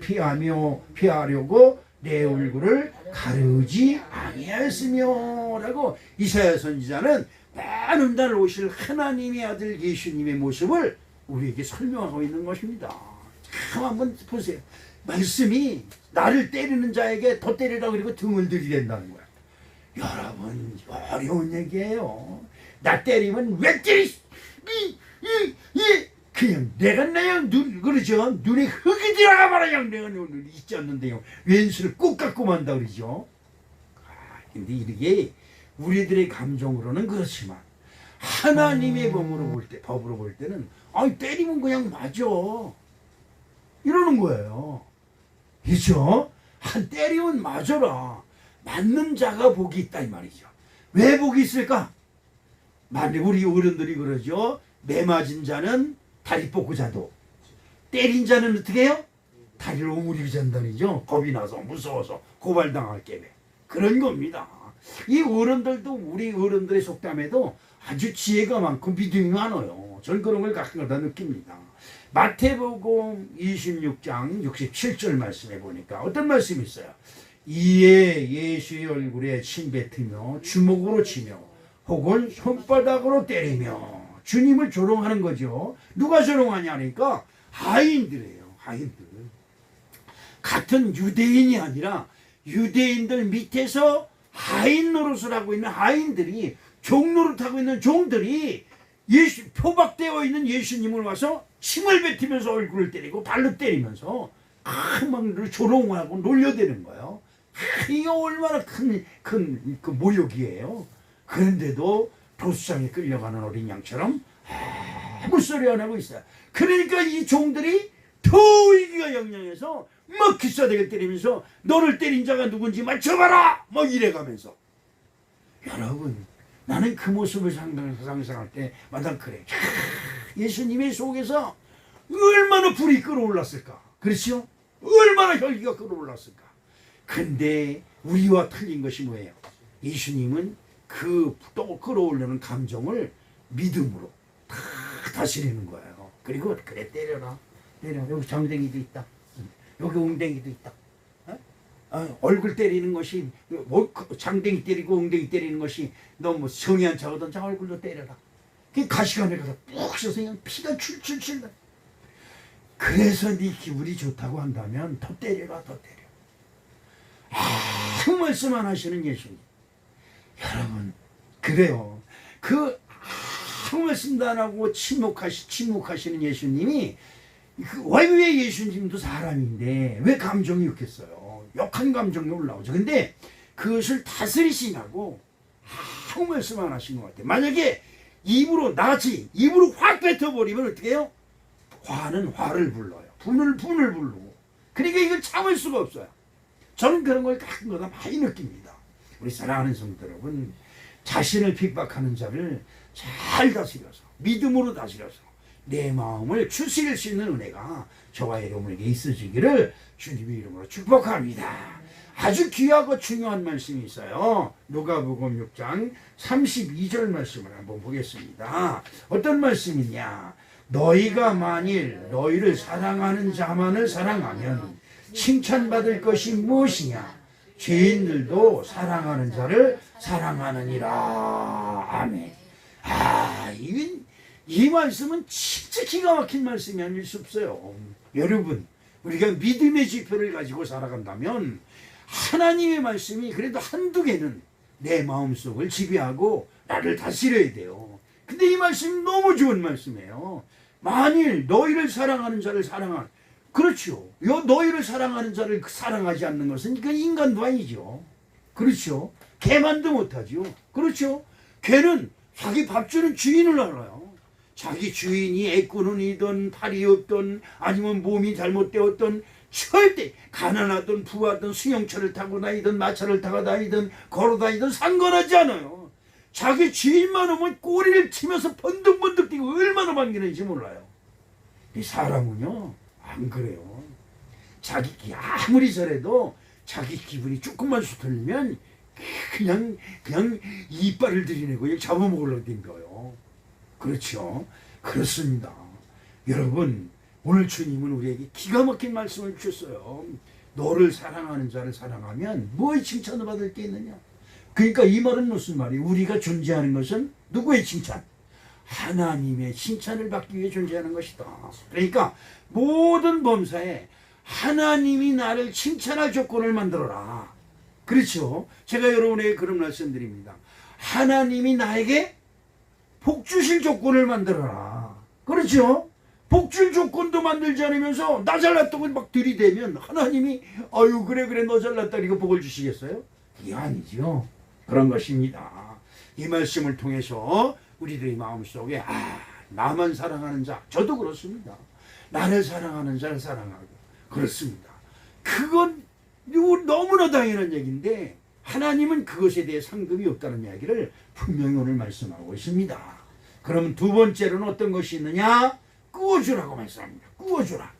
피하려고 내 얼굴을 가르지 아니하였으며 라고 이사야 선지자는 많은 날 오실 하나님의 아들 예수님의 모습을 우리에게 설명하고 있는 것입니다. 참 한번 보세요. 말씀이 나를 때리는 자에게 더 때리라 그리고 등을 들이댄다는 거야. 여러분 어려운 얘기예요. 나 때리면 왜 때리? 그냥 내가 그러죠. 눈에 흙이 들어가 봐라. 내가 눈을 잊지 않는데요. 왼수를 꼭 갖고 만다 그러죠. 근데 이게 우리들의 감정으로는 그렇지만 하나님의 법으로 볼 때는 때리면 그냥 맞아. 이러는 거예요. 그렇죠? 때리면 맞아라. 맞는 자가 복이 있다 이 말이죠. 왜 복이 있을까? 우리 어른들이 그러죠. 매 맞은 자는 다리 뻗고 자도 때린 자는 어떻게 해요? 다리를 오므리고 잔다니죠. 겁이 나서 무서워서 고발당할 게에 그런 겁니다. 이 어른들도 우리 어른들의 속담에도 아주 지혜가 많고 믿음이 많아요. 저는 그런 걸 가끔가다 느낍니다. 마태복음 26장 67절 말씀해 보니까 어떤 말씀이 있어요. 이에 예수의 얼굴에 침뱉으며 주먹으로 치며 혹은 손바닥으로 때리며 주님을 조롱하는 거죠. 누가 조롱하냐니까 하인들이에요. 하인들. 같은 유대인이 아니라 유대인들 밑에서 하인 노릇을 하고 있는 하인들이 종 노릇하고 있는 종들이 표박되어 있는 예수님을 와서 침을 뱉으면서 얼굴을 때리고 발로 때리면서 막 조롱하고 놀려대는 거예요. 이게 얼마나 큰 그 모욕이에요. 그런데도 도수장에 끌려가는 어린 양처럼 아무 소리 안 하고 있어요. 그러니까 이 종들이 더 위기가 영영해서 막 기싸대게 때리면서 너를 때린 자가 누군지 맞춰봐라! 뭐 이래가면서. 여러분 나는 그 모습을 상상할 때마다 그래. 예수님의 속에서 얼마나 불이 끌어올랐을까. 그렇죠? 얼마나 혈기가 끌어올랐을까. 근데 우리와 틀린 것이 뭐예요? 예수님은 그 또 끌어올리는 감정을 믿음으로 다 다스리는 거예요. 그리고 그래 때려라. 여기 장댕이도 있다. 여기 웅댕이도 있다. 얼굴 때리는 것이 장댕이 때리고 웅댕이 때리는 것이 너무 성이 안 차거든. 자 얼굴로 때려라. 그 가시관에 가서 푹 셔서 그냥 피가 출출출 나. 그래서 네 기분이 좋다고 한다면 더 때려라. 더 때려. 그 말씀 안 하시는 예수님. 여러분 그래요. 그 말씀도 안 하고 침묵하시는 예수님이 왜 예수님도 사람인데 왜 감정이 욕했어요? 욕한 감정이 올라오죠. 근데 그것을 다스리시라고 아무 말씀 안 하신 것 같아요. 만약에 입으로 확 뱉어버리면 어떻게 해요? 화는 화를 불러요. 분을 부르고. 그러니까 이걸 참을 수가 없어요. 저는 그런 걸 가끔가다 많이 느낍니다. 우리 사랑하는 성도 여러분, 자신을 핍박하는 자를 잘 다스려서 믿음으로 다스려서 내 마음을 추스릴 수 있는 은혜가 저와 여러분에게 있으시기를 주님의 이름으로 축복합니다. 아주 귀하고 중요한 말씀이 있어요. 누가복음 6장 32절 말씀을 한번 보겠습니다. 어떤 말씀이냐? 너희가 만일 너희를 사랑하는 자만을 사랑하면 칭찬받을 것이 무엇이냐? 죄인들도 사랑하는 자를 사랑하느니라. 아멘. 이 말씀은 진짜 기가 막힌 말씀이 아닐 수 없어요. 여러분, 우리가 믿음의 지표를 가지고 살아간다면 하나님의 말씀이 그래도 한두 개는 내 마음속을 지배하고 나를 다스려야 돼요. 근데 이 말씀이 너무 좋은 말씀이에요. 만일 너희를 사랑하는 자를 사랑하, 그렇죠. 너희를 사랑하는 자를 사랑하지 않는 것은 그 인간도 아니죠. 그렇죠. 개만도 못하죠. 그렇죠. 개는 자기 밥 주는 주인을 알아요. 자기 주인이 애꾸는이든 팔이 없든 아니면 몸이 잘못되었든 절대 가난하든 부하든 수용차를 타고 다니든 마차를 타고 다니든 걸어 다니든 상관하지 않아요. 자기 주인만 오면 꼬리를 치면서 번득번득 뛰고 얼마나 반기는지 몰라요. 이 사람은요 안 그래요. 자기 아무리 잘해도 자기 기분이 조금만 수틀리면 그냥 이빨을 들이내고 그냥 잡아먹으려고 댕겨요. 그렇죠. 그렇습니다. 여러분, 오늘 주님은 우리에게 기가 막힌 말씀을 주셨어요. 너를 사랑하는 자를 사랑하면 뭐의 칭찬을 받을 게 있느냐? 그러니까 이 말은 무슨 말이에요? 우리가 존재하는 것은 누구의 칭찬? 하나님의 칭찬을 받기 위해 존재하는 것이다. 그러니까 모든 범사에 하나님이 나를 칭찬할 조건을 만들어라. 그렇죠. 제가 여러분에게 그런 말씀드립니다. 하나님이 나에게 복 주실 조건을 만들어라. 그렇죠. 복 줄 조건도 만들지 않으면서 나 잘났다고 막 들이대면 하나님이 아유 그래 너 잘났다 이거 복을 주시겠어요? 이게 아니죠. 그런 것입니다. 이 말씀을 통해서 우리들의 마음속에 나만 사랑하는 자, 저도 그렇습니다. 나를 사랑하는 자를 사랑하고 그렇습니다. 그건 너무나 당연한 얘기인데 하나님은 그것에 대해 상급이 없다는 이야기를 분명히 오늘 말씀하고 있습니다. 그럼 두 번째로는 어떤 것이 있느냐? 꾸어주라고 말씀합니다. 꾸어주라.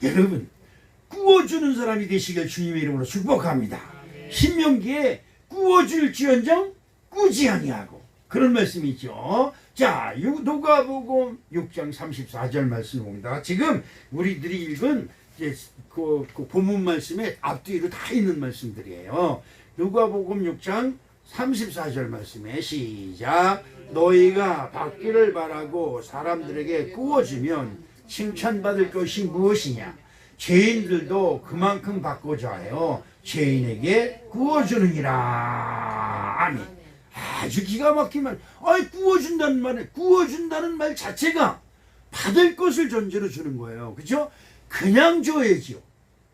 여러분, 꾸어주는 사람이 되시길 주님의 이름으로 축복합니다. 신명기에 꾸어줄지언정 꾸지 아니하고 그런 말씀이 있죠. 자, 누가복음 6장 34절 말씀을 봅니다. 지금 우리들이 읽은 이제 그 본문 말씀에 앞뒤로 다 있는 말씀들이에요. 누가복음 6장 34절 말씀에 시작. 너희가 받기를 바라고 사람들에게 꾸어주면 칭찬받을 것이 무엇이냐? 죄인들도 그만큼 받고자 하여 죄인에게 꾸어주느니라. 아멘. 아주 기가 막힌 말. 꾸어준다는 말 자체가 받을 것을 전제로 주는 거예요. 그죠? 그냥 줘야지요.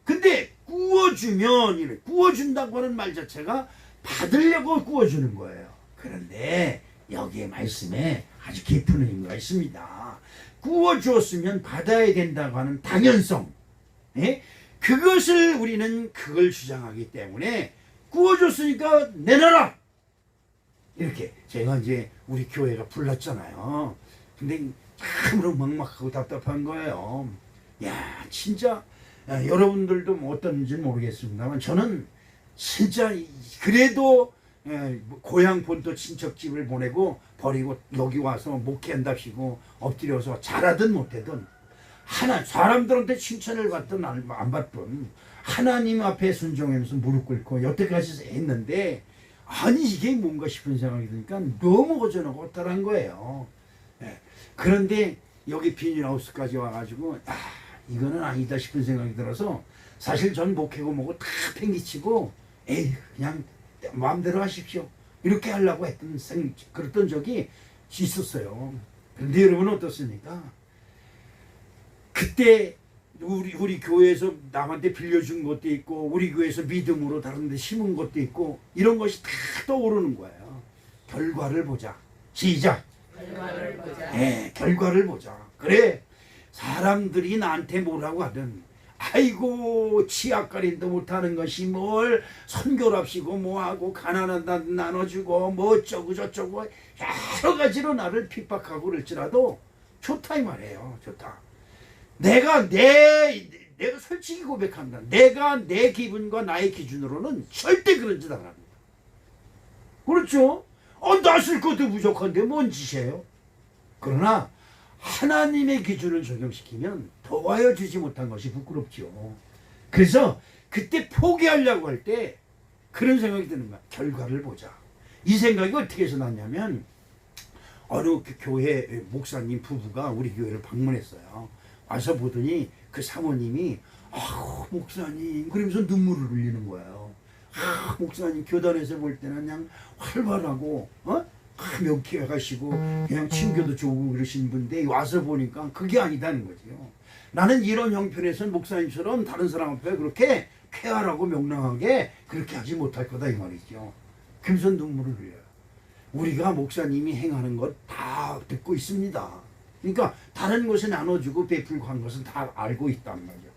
근데 꾸어주면, 꾸어준다고 하는 말 자체가 받으려고 꾸어주는 거예요. 그런데 여기에 말씀에 아주 깊은 의미가 있습니다. 꾸어주었으면 받아야 된다고 하는 당연성. 예? 그것을 우리는 그걸 주장하기 때문에 꾸어줬으니까 내놔라! 이렇게 제가 이제 우리 교회가 불렀잖아요. 근데 참으로 막막하고 답답한 거예요. 야, 진짜 여러분들도 뭐 어떤지 모르겠습니다만 저는 진짜 그래도 고향 본토 친척집을 보내고 버리고 여기 와서 목회한답시고 엎드려서 잘하든 못하든 사람들한테 칭찬을 받든 안 받든 하나님 앞에 순종하면서 무릎 꿇고 여태까지 했는데 아니 이게 뭔가 싶은 생각이 드니까 너무 허전하고 허탈한 거예요. 그런데 여기 비닐하우스까지 와가지고 이거는 아니다 싶은 생각이 들어서 사실 전 목회고 뭐고 다 팽개치고 그냥 마음대로 하십시오 이렇게 하려고 그랬던 적이 있었어요. 그런데 여러분 어떻습니까? 그때 우리 교회에서 남한테 빌려준 것도 있고 우리 교회에서 믿음으로 다른 데 심은 것도 있고 이런 것이 다 떠오르는 거예요. 결과를 보자. 시작. 결과를 보자. 결과를 보자. 그래 사람들이 나한테 뭐라고 하든 아이고 치약거린도 못하는 것이 뭘 선교랍시고 뭐하고 가난하다 나눠주고 뭐 어쩌고 저쩌고 여러 가지로 나를 핍박하고 그럴지라도 좋다 이 말이에요. 좋다. 내가 내 내가 솔직히 고백합니다. 내가 내 기분과 나의 기준으로는 절대 그런 짓 안 합니다. 그렇죠? 나 쓸 것도 부족한데 뭔 짓이에요? 그러나 하나님의 기준을 적용시키면 더하여 주지 못한 것이 부끄럽죠. 그래서 그때 포기하려고 할 때 그런 생각이 드는 거야. 결과를 보자. 이 생각이 어떻게 해서 났냐면 어느 교회 목사님 부부가 우리 교회를 방문했어요. 와서 보더니 그 사모님이 목사님 그러면서 눈물을 흘리는 거예요. 목사님 교단에서 볼 때는 그냥 활발하고 명쾌해 가시고 그냥 친교도 좋고 그러신 분인데 와서 보니까 그게 아니다는 거죠. 나는 이런 형편에서는 목사님처럼 다른 사람 앞에 그렇게 쾌활하고 명랑하게 그렇게 하지 못할 거다 이 말이죠. 그러면서 눈물을 흘려요. 우리가 목사님이 행하는 것 다 듣고 있습니다. 그러니까 다른 것에 나눠주고 베풀고 한 것은 다 알고 있단 말이죠.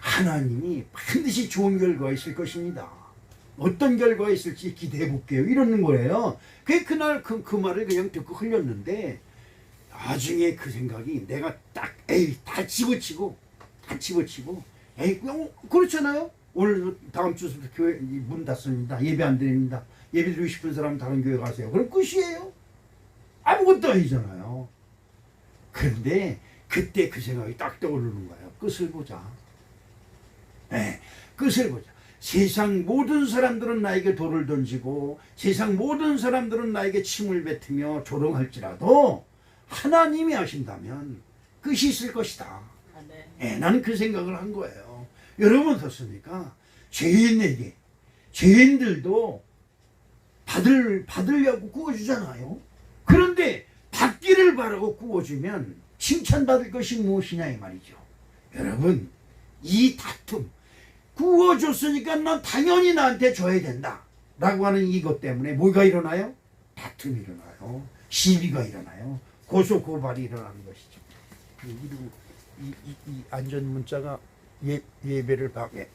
하나님이 반드시 좋은 결과가 있을 것입니다. 어떤 결과가 있을지 기대해 볼게요. 이러는 거예요. 그날 그 말을 그냥 듣고 흘렸는데 나중에 그 생각이 내가 딱 다 집어치고 그렇잖아요. 오늘 다음 주부터 교회 문 닫습니다. 예배 안 드립니다. 예배 드리고 싶은 사람 다른 교회 가세요. 그럼 끝이에요. 아무것도 아니잖아요. 그런데 그때 그 생각이 딱 떠오르는 거예요. 끝을 보자. 끝을 보자. 세상 모든 사람들은 나에게 돌을 던지고 세상 모든 사람들은 나에게 침을 뱉으며 조롱할지라도 하나님이 하신다면 끝이 있을 것이다. 나는 그 생각을 한 거예요. 여러분 어떻습니까? 죄인들도 받으려고 구워주잖아요. 그런데 받기를 바라고 구워주면 칭찬받을 것이 무엇이냐 이 말이죠. 여러분 이 다툼 구워줬으니까 난 당연히 나한테 줘야 된다 라고 하는 이것 때문에 뭐가 일어나요? 다툼이 일어나요. 시비가 일어나요. 고소고발이 일어나는 것이죠. 이 안전문자가 예배를 방해.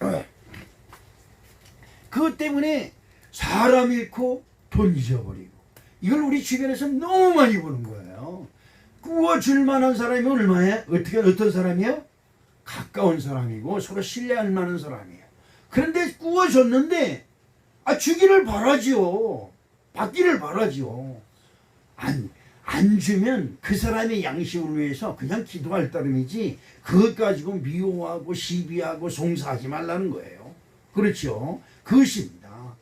그것 때문에 사람 잃고 돈 잊어버리고 이걸 우리 주변에서 너무 많이 보는 거예요. 구워줄 만한 사람이 얼마야? 어떤 사람이요? 가까운 사람이고 서로 신뢰할 만한 사람이에요. 그런데 구워줬는데 주기를 바라지요. 받기를 바라지요. 안 주면 그 사람의 양심을 위해서 그냥 기도할 따름이지 그것 가지고 미워하고 시비하고 송사하지 말라는 거예요. 그렇죠? 그것입니다.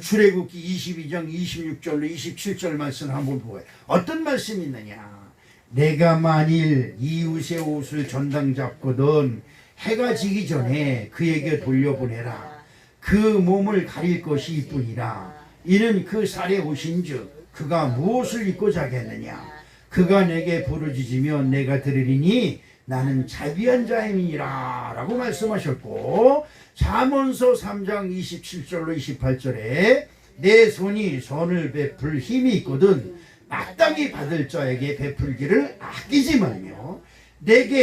출애굽기 22장 26절로 27절 말씀을 한번 보아요. 어떤 말씀이 있느냐. 내가 만일 이웃의 옷을 전당 잡거든 해가 지기 전에 그에게 돌려보내라. 그 몸을 가릴 것이 이뿐이라. 이는 그 살에 오신즉 그가 무엇을 입고 자겠느냐. 그가 내게 부르짖으면 내가 들으리니 나는 자비한 자임이니라 라고 말씀하셨고 잠언서 3장 27절로 28절에 내 손이 선을 베풀 힘이 있거든 마땅히 받을 자에게 베풀기를 아끼지 말며 내가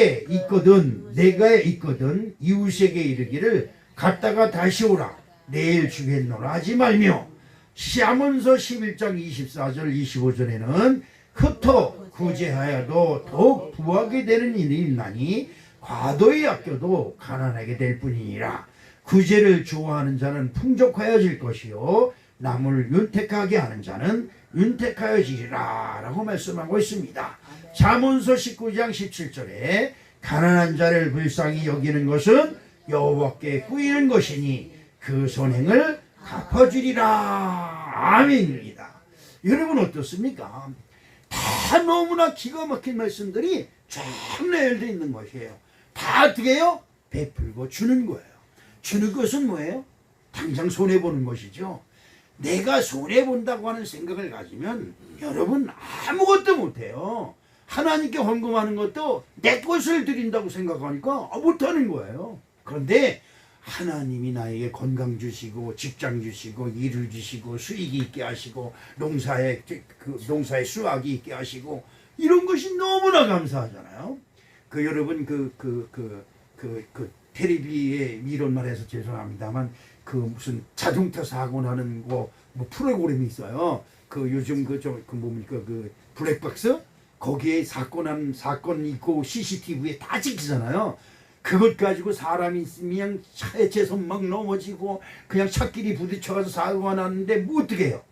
있거든 이웃에게 이르기를 갔다가 다시 오라 내일 주겠노라 하지 말며 잠언서 11장 24절 25절에는 흩어 구제하여도 더욱 부하게 되는 일이 있나니 과도히 아껴도 가난하게 될 뿐이니라. 구제를 좋아하는 자는 풍족하여질 것이요 남을 윤택하게 하는 자는 윤택하여지리라 라고 말씀하고 있습니다. 잠언서 19장 17절에 가난한 자를 불쌍히 여기는 것은 여호와께 꾸이는 것이니 그 선행을 갚아주리라. 아멘입니다. 여러분 어떻습니까? 다 너무나 기가 막힌 말씀들이 쫙 내열되어 있는 것이에요. 다 어떻게 해요? 베풀고 주는 거예요. 주는 것은 뭐예요? 당장 손해보는 것이죠. 내가 손해본다고 하는 생각을 가지면 여러분 아무것도 못해요. 하나님께 헌금하는 것도 내 것을 드린다고 생각하니까 못하는 거예요. 그런데 하나님이 나에게 건강 주시고 직장 주시고 일을 주시고 수익이 있게 하시고 농사에 수확이 있게 하시고 이런 것이 너무나 감사하잖아요. 여러분 텔레비에 이런 말 해서 죄송합니다만 무슨 자동차 사고 나는 뭐 프로그램이 있어요. 요즘 뭡니까 블랙박스 거기에 사건 있고 CCTV에 다 찍히잖아요. 그것 가지고 사람이 그냥 차에 재선 막 넘어지고 그냥 차끼리 부딪혀가서 사고가 났는데 뭐 어떻게 해요?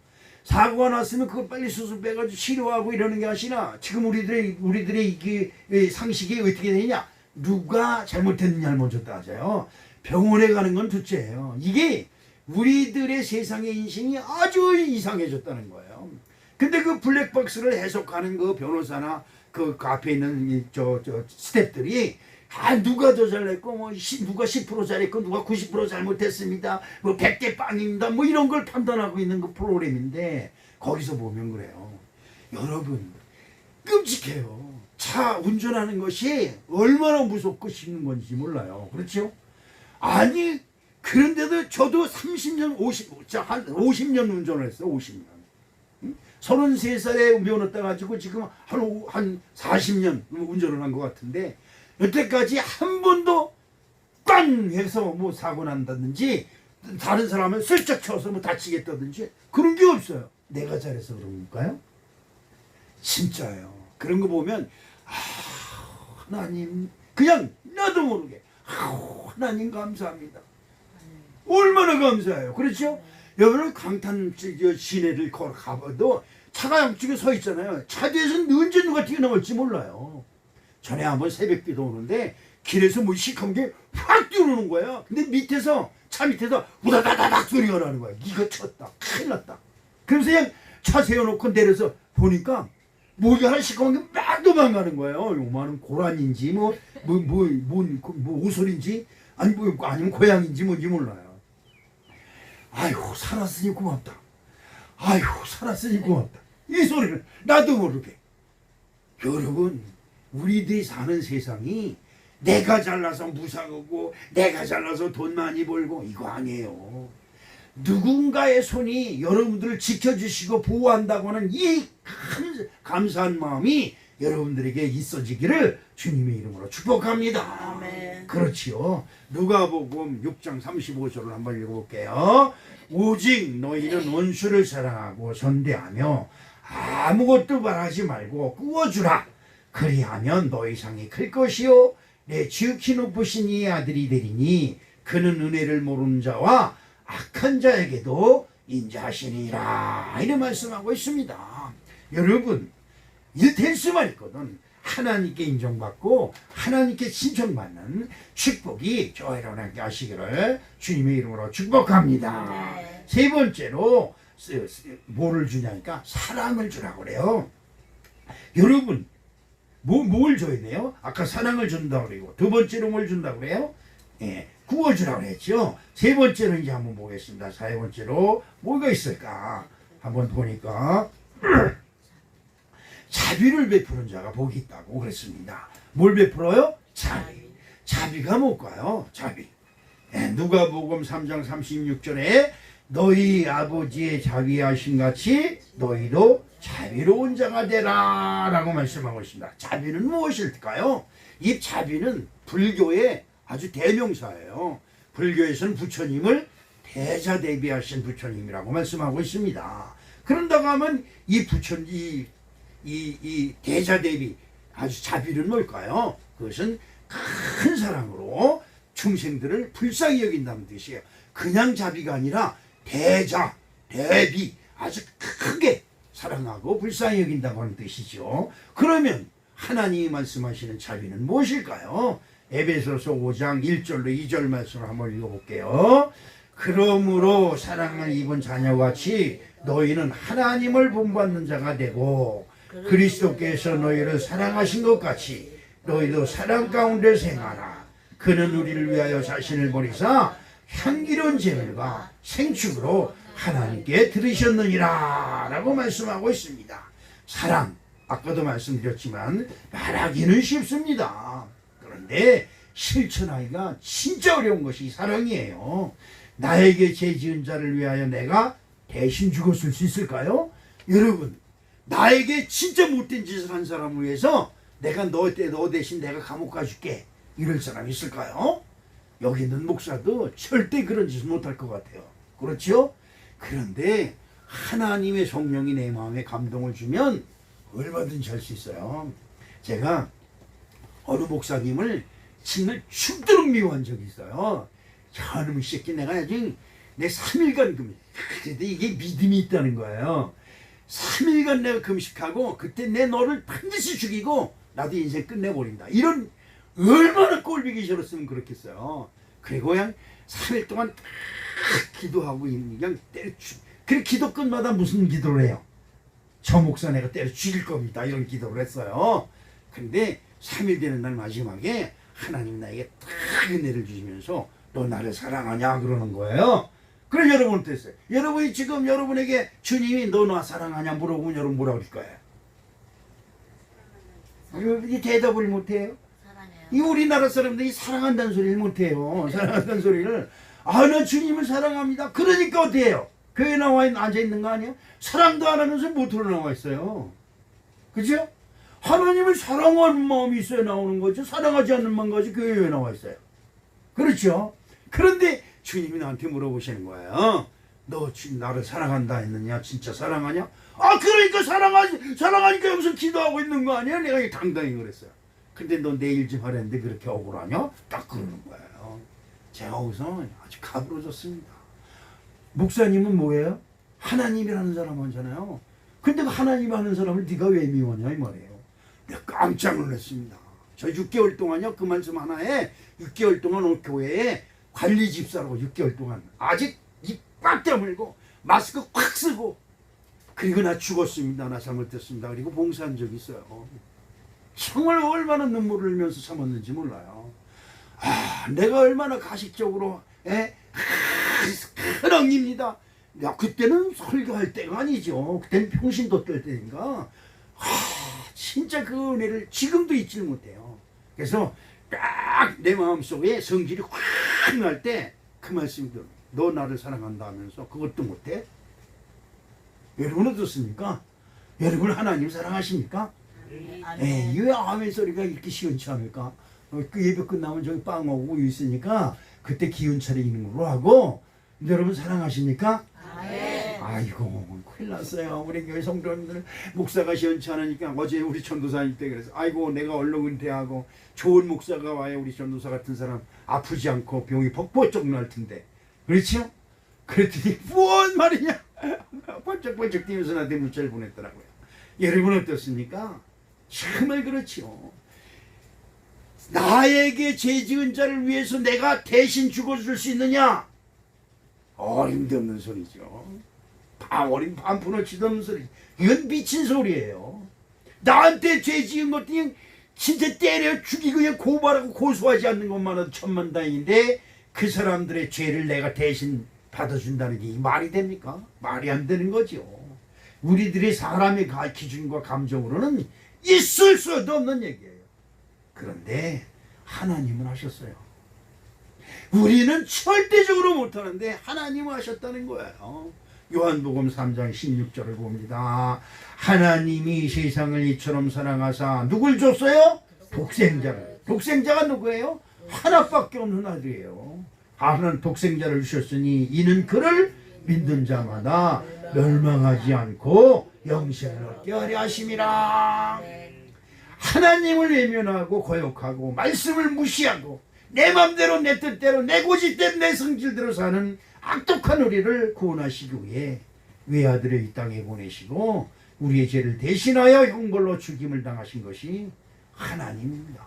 사고가 났으면 그걸 빨리 수술 빼가지고 치료하고 이러는 게 아니라 지금 우리들의 이게 상식이 어떻게 되냐? 누가 잘못했느냐를 먼저 따져요. 병원에 가는 건 둘째예요. 이게 우리들의 세상의 인식이 아주 이상해졌다는 거예요. 근데 그 블랙박스를 해석하는 그 변호사나 그 앞에 있는 저 스태프들이 누가 더 잘했고 누가 10% 잘했고 누가 90% 잘못했습니다. 뭐 100대 빵입니다. 뭐 이런 걸 판단하고 있는 그 프로그램인데 거기서 보면 그래요. 여러분 끔찍해요. 차 운전하는 것이 얼마나 무섭고 싫은 건지 몰라요. 그렇죠? 아니 그런데도 저도 30년 한 50년 운전을 했어요. 50년. 33살에 면허 따가지고 지금 한 40년 운전을 한 것 같은데 여태까지 한 번도 꽝 해서 뭐 사고 난다든지 다른 사람을 슬쩍 쳐서 뭐 다치겠다든지 그런 게 없어요. 내가 잘해서 그런 걸까요? 진짜예요. 그런 거 보면 하나님 그냥 나도 모르게 하나님 감사합니다. 얼마나 감사해요. 그렇죠? 여러분 강탄 시내를 가봐도 차가 양쪽에 서 있잖아요. 차 뒤에서는 언제 누가 뛰어넘을지 몰라요. 전에 한번 새벽비도 오는데 길에서 뭐 시커먼 게 확 뛰어오는 거야. 근데 밑에서 차 밑에서 우다다다닥 소리가 나는 거야. 이거 쳤다. 큰일 났다. 그래서 그냥 차 세워놓고 내려서 보니까 뭐가 하나 시커먼 게 막 도망가는 거예요. 요만한 고란인지 뭐 오솔인지 아니면 고양인지 뭔지 몰라요. 아이고 살았으니 고맙다. 아이고 살았으니 고맙다. 이 소리를 나도 모르게. 여러분 우리들이 사는 세상이 내가 잘나서 무사하고 내가 잘나서 돈 많이 벌고 이거 아니에요. 누군가의 손이 여러분들을 지켜주시고 보호한다고 하는 이 감사한 마음이 여러분들에게 있어지기를 주님의 이름으로 축복합니다. 아멘. 그렇지요. 누가복음 6장 35절을 한번 읽어볼게요. 오직 너희는 원수를 사랑하고 선대하며 아무것도 바라지 말고 꾸어주라. 그리하면 너희 상이 클 것이요 내 지극히 높으신 이 아들이 되리니 그는 은혜를 모르는 자와 악한 자에게도 인자하시니라. 이런 말씀하고 있습니다. 여러분 이 될 수만 있거든. 하나님께 인정받고 하나님께 신청받는 축복이 저희랑 함께 하시기를 주님의 이름으로 축복합니다. 네. 세 번째로 뭐를 주냐니까 사랑을 주라고 그래요. 여러분 뭘 줘야 돼요? 아까 사랑을 준다고 그러고 두 번째로 뭘 준다고 그래요? 구워주라고 했죠. 세 번째로 이제 한번 보겠습니다. 세 번째로 뭐가 있을까? 한번 보니까 자비를 베푸는 자가 복이 있다고 그랬습니다. 뭘 베풀어요? 자비. 자비가 뭘까요? 자비. 누가복음 3장 36절에 너희 아버지의 자비하신 같이 너희도 자비로운 자가 되라 라고 말씀하고 있습니다. 자비는 무엇일까요? 이 자비는 불교의 아주 대명사예요. 불교에서는 부처님을 대자대비하신 부처님이라고 말씀하고 있습니다. 그런다고 하면 이 대자대비 아주 자비는 뭘까요? 그것은 큰 사랑으로 중생들을 불쌍히 여긴다는 뜻이에요. 그냥 자비가 아니라 대자, 대비 아주 크게 사랑하고 불쌍히 여긴다고 하는 뜻이죠. 그러면 하나님이 말씀하시는 자비는 무엇일까요? 에베소서 5장 1절로 2절 말씀을 한번 읽어볼게요. 그러므로 사랑을 입은 자녀같이 너희는 하나님을 본받는 자가 되고 그리스도께서 너희를 사랑하신 것 같이 너희도 사랑 가운데 생하라. 그는 우리를 위하여 자신을 버리사 향기로운 제물과 생축으로 하나님께 드리셨느니라 라고 말씀하고 있습니다. 사랑, 아까도 말씀드렸지만 말하기는 쉽습니다. 그런데 실천하기가 진짜 어려운 것이 사랑이에요. 나에게 죄 지은 자를 위하여 내가 대신 죽었을 수 있을까요? 여러분 나에게 진짜 못된 짓을 한 사람을 위해서 내가 너 대신 내가 감옥 가줄게 이럴 사람이 있을까요? 여기 있는 목사도 절대 그런 짓을 못할 것 같아요. 그렇죠? 그런데 하나님의 성령이 내 마음에 감동을 주면 얼마든지 할 수 있어요. 제가 어느 목사님을 정말 죽도록 미워한 적이 있어요. 저놈의 새끼 내가 아직 내 3일간 근데 이게 믿음이 있다는 거예요. 3일간 내가 금식하고 그때 내 너를 반드시 죽이고 나도 인생 끝내버린다. 이런 얼마나 꼴보기 싫었으면 그렇겠어요. 그리고 그냥 3일 동안 기도하고 그냥 그 기도 끝마다 무슨 기도를 해요? 저 목사 내가 때려 죽일 겁니다. 이런 기도를 했어요. 근데 3일 되는 날 마지막에 하나님 나에게 딱 은혜를 주시면서 너 나를 사랑하냐 그러는 거예요. 그럼 여러분 어땠어요? 여러분이 지금 여러분에게 주님이 너 나 사랑하냐 물어보면 여러분 뭐라 그럴 거예요? 이 대답을 못해요? 이 우리나라 사람들이 사랑한다는 소리를 못해요. 사랑한다는 소리를 나 주님을 사랑합니다. 그러니까 어떻게 해요? 교회에 나와 앉아있는 거 아니에요? 사랑도 안 하면서 못으로 나와 있어요. 그죠? 하나님을 사랑하는 마음이 있어야 나오는 거죠. 사랑하지 않는 마음 가지고 교회에 나와 있어요. 그렇죠? 그런데 주님이 나한테 물어보시는 거예요. 너 나를 사랑한다 했느냐? 진짜 사랑하냐? 그러니까 사랑하니까 여기서 기도하고 있는 거 아니야? 내가 당당히 그랬어요. 근데 너 내일 좀 하랬는데 그렇게 억울하냐? 딱 그러는 거예요. 제가 거기서 아주 가부러졌습니다. 목사님은 뭐예요? 하나님이라는 사람 하잖아요. 근데 그 하나님 하는 사람을 네가 왜 미워하냐 이 말이에요. 내가 깜짝 놀랐습니다. 저 6개월 동안요 그 말씀 하나에 6개월 동안 온 교회에 관리 집사라고 6개월 동안 아직 입 꽉 다물고 마스크 콱 쓰고 그리고 나 죽었습니다. 나 잘못했습니다. 그리고 봉사한 적이 있어요. 정말 얼마나 눈물을 흘리면서 참았는지 몰라요. 내가 얼마나 가식적으로 큰 엉입니다. 야, 그때는 설교할 때가 아니죠. 그때는 평신도 뜰 때니까 진짜 그 은혜를 지금도 잊지 못해요. 그래서 딱 내 마음속에 성질이 확 날 때 그 말씀이 들어요. 너 나를 사랑한다 하면서 그것도 못해? 여러분 어떻습니까? 여러분 하나님 사랑하십니까? 이 아멘 소리가 이렇게 시원치 않을까? 그 예배 끝나면 저기 빵하고 우유 있으니까 그때 기운 차리는 걸로 하고 여러분 사랑하십니까? 아이고 큰일 났어요. 우리 교회 성도님들 목사가 시원치 않으니까 어제 우리 전도사님 때 그래서 아이고 내가 얼른 은퇴하고 좋은 목사가 와야 우리 전도사 같은 사람 아프지 않고 병이 벅벅 날 텐데 그렇죠? 그랬더니 뭔 말이냐 번쩍번쩍 뛰면서 나한테 문자를 보냈더라고요. 여러분 어떻습니까? 정말 그렇죠. 나에게 죄 지은 자를 위해서 내가 대신 죽어줄 수 있느냐? 어림도 없는 소리죠. 어린 반푼어치도 없는 소리. 이건 미친 소리예요. 나한테 죄 지은 것도 그냥 진짜 때려 죽이고 그냥 고발하고 고소하지 않는 것만으로도 천만다행인데 그 사람들의 죄를 내가 대신 받아준다는 게 말이 됩니까? 말이 안 되는 거죠. 우리들의 사람의 기준과 감정으로는 있을 수도 없는 얘기예요. 그런데 하나님은 하셨어요. 우리는 절대적으로 못하는데 하나님은 하셨다는 거예요. 요한복음 3장 16절을 봅니다. 하나님이 세상을 이처럼 사랑하사 누굴 줬어요? 독생자를. 독생자가 누구예요? 하나밖에 없는 아들이에요. 하나는 독생자를 주셨으니 이는 그를 믿는 자마다 멸망하지 않고 영생을 얻게 하려 하심이라. 하나님을 외면하고 거역하고 말씀을 무시하고 내 맘대로 내 뜻대로 내 고집대로 내 성질대로 사는 악독한 우리를 구원하시기 위해 외아들을 이 땅에 보내시고 우리의 죄를 대신하여 형벌로 죽임을 당하신 것이 하나님입니다.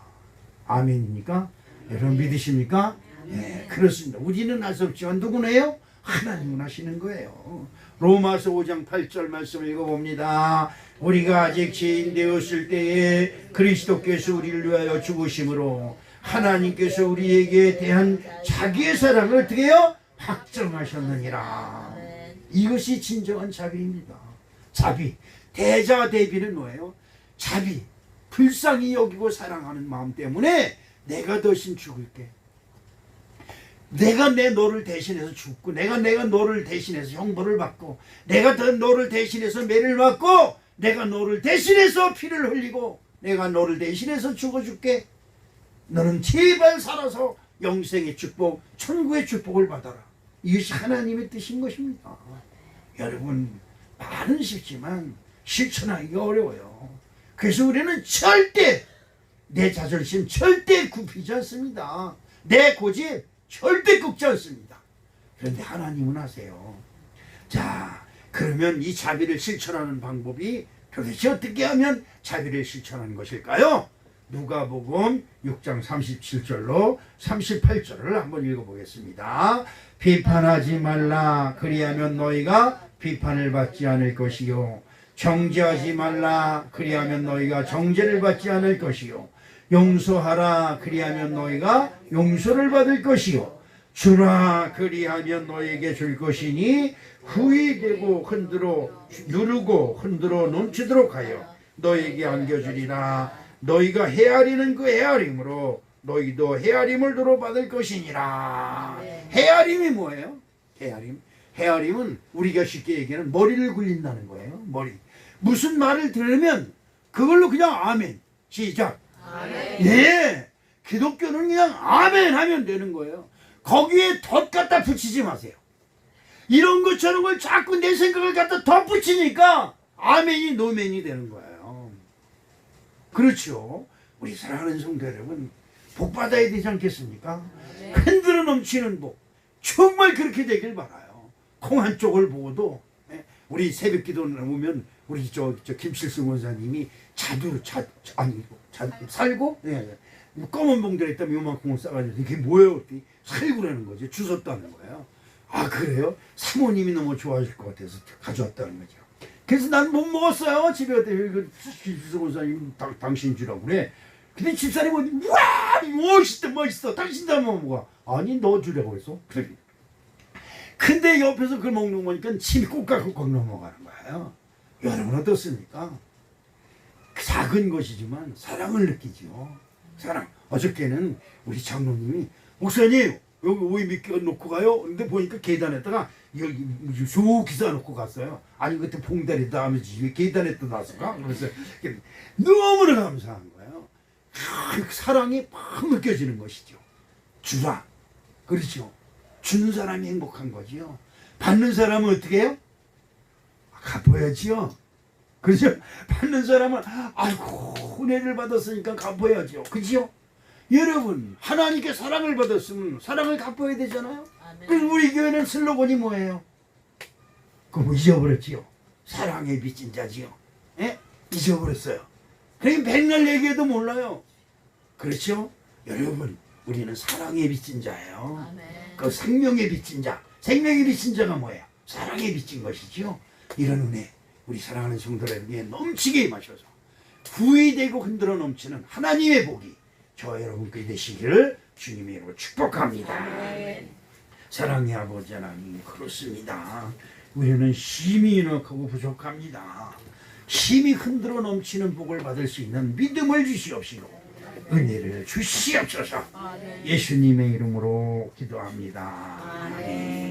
아멘입니까? 여러분 믿으십니까? 네, 그렇습니다. 우리는 할 수 없지만 누구네요? 하나님은 하시는 거예요. 로마서 5장 8절 말씀 읽어봅니다. 우리가 아직 죄인 되었을 때에 그리스도께서 우리를 위하여 죽으심으로 하나님께서 우리에게 대한 자기의 사랑을 어떻게 해요? 확정하셨느니라. 이것이 진정한 자비입니다. 자비. 대자 대비는 뭐예요? 자비. 불쌍히 여기고 사랑하는 마음 때문에 내가 대신 죽을게. 내가 너를 대신해서 죽고 내가 너를 대신해서 형벌을 받고 내가 너를 대신해서 매를 맞고 내가 너를 대신해서 피를 흘리고 내가 너를 대신해서 죽어줄게. 너는 제발 살아서 영생의 축복, 천국의 축복을 받아라. 이것이 하나님의 뜻인 것입니다. 여러분 말은 쉽지만 실천하기가 어려워요. 그래서 우리는 절대 내 자존심 절대 굽히지 않습니다. 내 고집 절대 꺾지 않습니다. 그런데 하나님은 하세요. 자, 그러면 이 자비를 실천하는 방법이 도대체 어떻게 하면 자비를 실천하는 것일까요? 누가복음 6장 37절로 38절을 한번 읽어보겠습니다. 비판하지 말라. 그리하면 너희가 비판을 받지 않을 것이요. 정죄하지 말라. 그리하면 너희가 정죄를 받지 않을 것이요. 용서하라. 그리하면 너희가 용서를 받을 것이요. 주라. 그리하면 너희에게 줄 것이니 후히 되고 흔들어 누르고 흔들어 넘치도록 하여 너희에게 안겨주리라. 너희가 헤아리는 그 헤아림으로 너희도 헤아림을 도로 받을 것이니라. 헤아림이 뭐예요? 헤아림은 우리가 쉽게 얘기하는 머리를 굴린다는 거예요. 머리. 무슨 말을 들으면 그걸로 그냥 아멘. 시작. 아멘. 예. 기독교는 그냥 아멘 하면 되는 거예요. 거기에 덧 갖다 붙이지 마세요. 이런 것 저런 걸 자꾸 내 생각을 갖다 덧붙이니까 아멘이 노멘이 되는 거예요. 그렇죠. 우리 사랑하는 성도 여러분, 복 받아야 되지 않겠습니까? 흔들어 넘치는 복, 정말 그렇게 되길 바라요. 콩 한쪽을 보고도, 우리 새벽 기도 오면 우리 저 김칠승 원사님이 살고, 검은 봉다리 있다면 요만큼을 싸가지고 이게 뭐예요? 살구라는 거죠. 주웠다는 거예요. 아, 그래요? 사모님이 너무 좋아하실 것 같아서 가져왔다는 거죠. 그래서 난 못 먹었어요. 집에 갔더니 김칠승 원사님 당신 주라고 그래. 근데 집사님은 와 멋있어. 당신도 한번 먹어. 아니 너 주려고 했어. 그래. 근데 옆에서 그걸 먹는 거 보니까 침이 꾹꾹꾹 넘어가는 거예요. 여러분 어떻습니까? 작은 것이지만 사랑을 느끼죠. 사랑. 어저께는 우리 장로님이 목사님 여기 오이 몇 개 놓고 가요. 근데 보니까 계단에다가 여기 좋게 쌓아놓고 갔어요. 아니 그때 봉다리다 하면서 계단에 또 놨을까? 그래서 너무나 감사한 거예요. 그 사랑이 막 느껴지는 것이죠. 주라. 그렇죠. 준 사람이 행복한 거지요. 받는 사람은 어떻게 해요? 갚아야지요. 그렇죠? 받는 사람은 아이고 은혜를 받았으니까 갚아야죠. 그렇죠? 여러분 하나님께 사랑을 받았으면 사랑을 갚아야 되잖아요. 그래서 우리 교회는 슬로건이 뭐예요? 그거 잊어버렸지요. 사랑에 빚진 자지요. 예? 잊어버렸어요. 그러니까 백날 얘기해도 몰라요. 그렇죠? 여러분 우리는 사랑에 빚진 자예요. 아멘. 그 생명에 빚진 자. 생명에 빚진 자가 뭐예요? 사랑에 빚진 것이지요. 이런 은혜 우리 사랑하는 성도들에게 넘치게 임하셔서 후회되고 흔들어 넘치는 하나님의 복이 저 여러분께 되시기를 주님의 이름으로 축복합니다. 아멘. 사랑의 아버지 하나님 그렇습니다. 우리는 힘이 인악하고 부족합니다. 힘이 흔들어 넘치는 복을 받을 수 있는 믿음을 주시옵시고 은혜를 주시옵소서. 예수님의 이름으로 기도합니다. 아멘.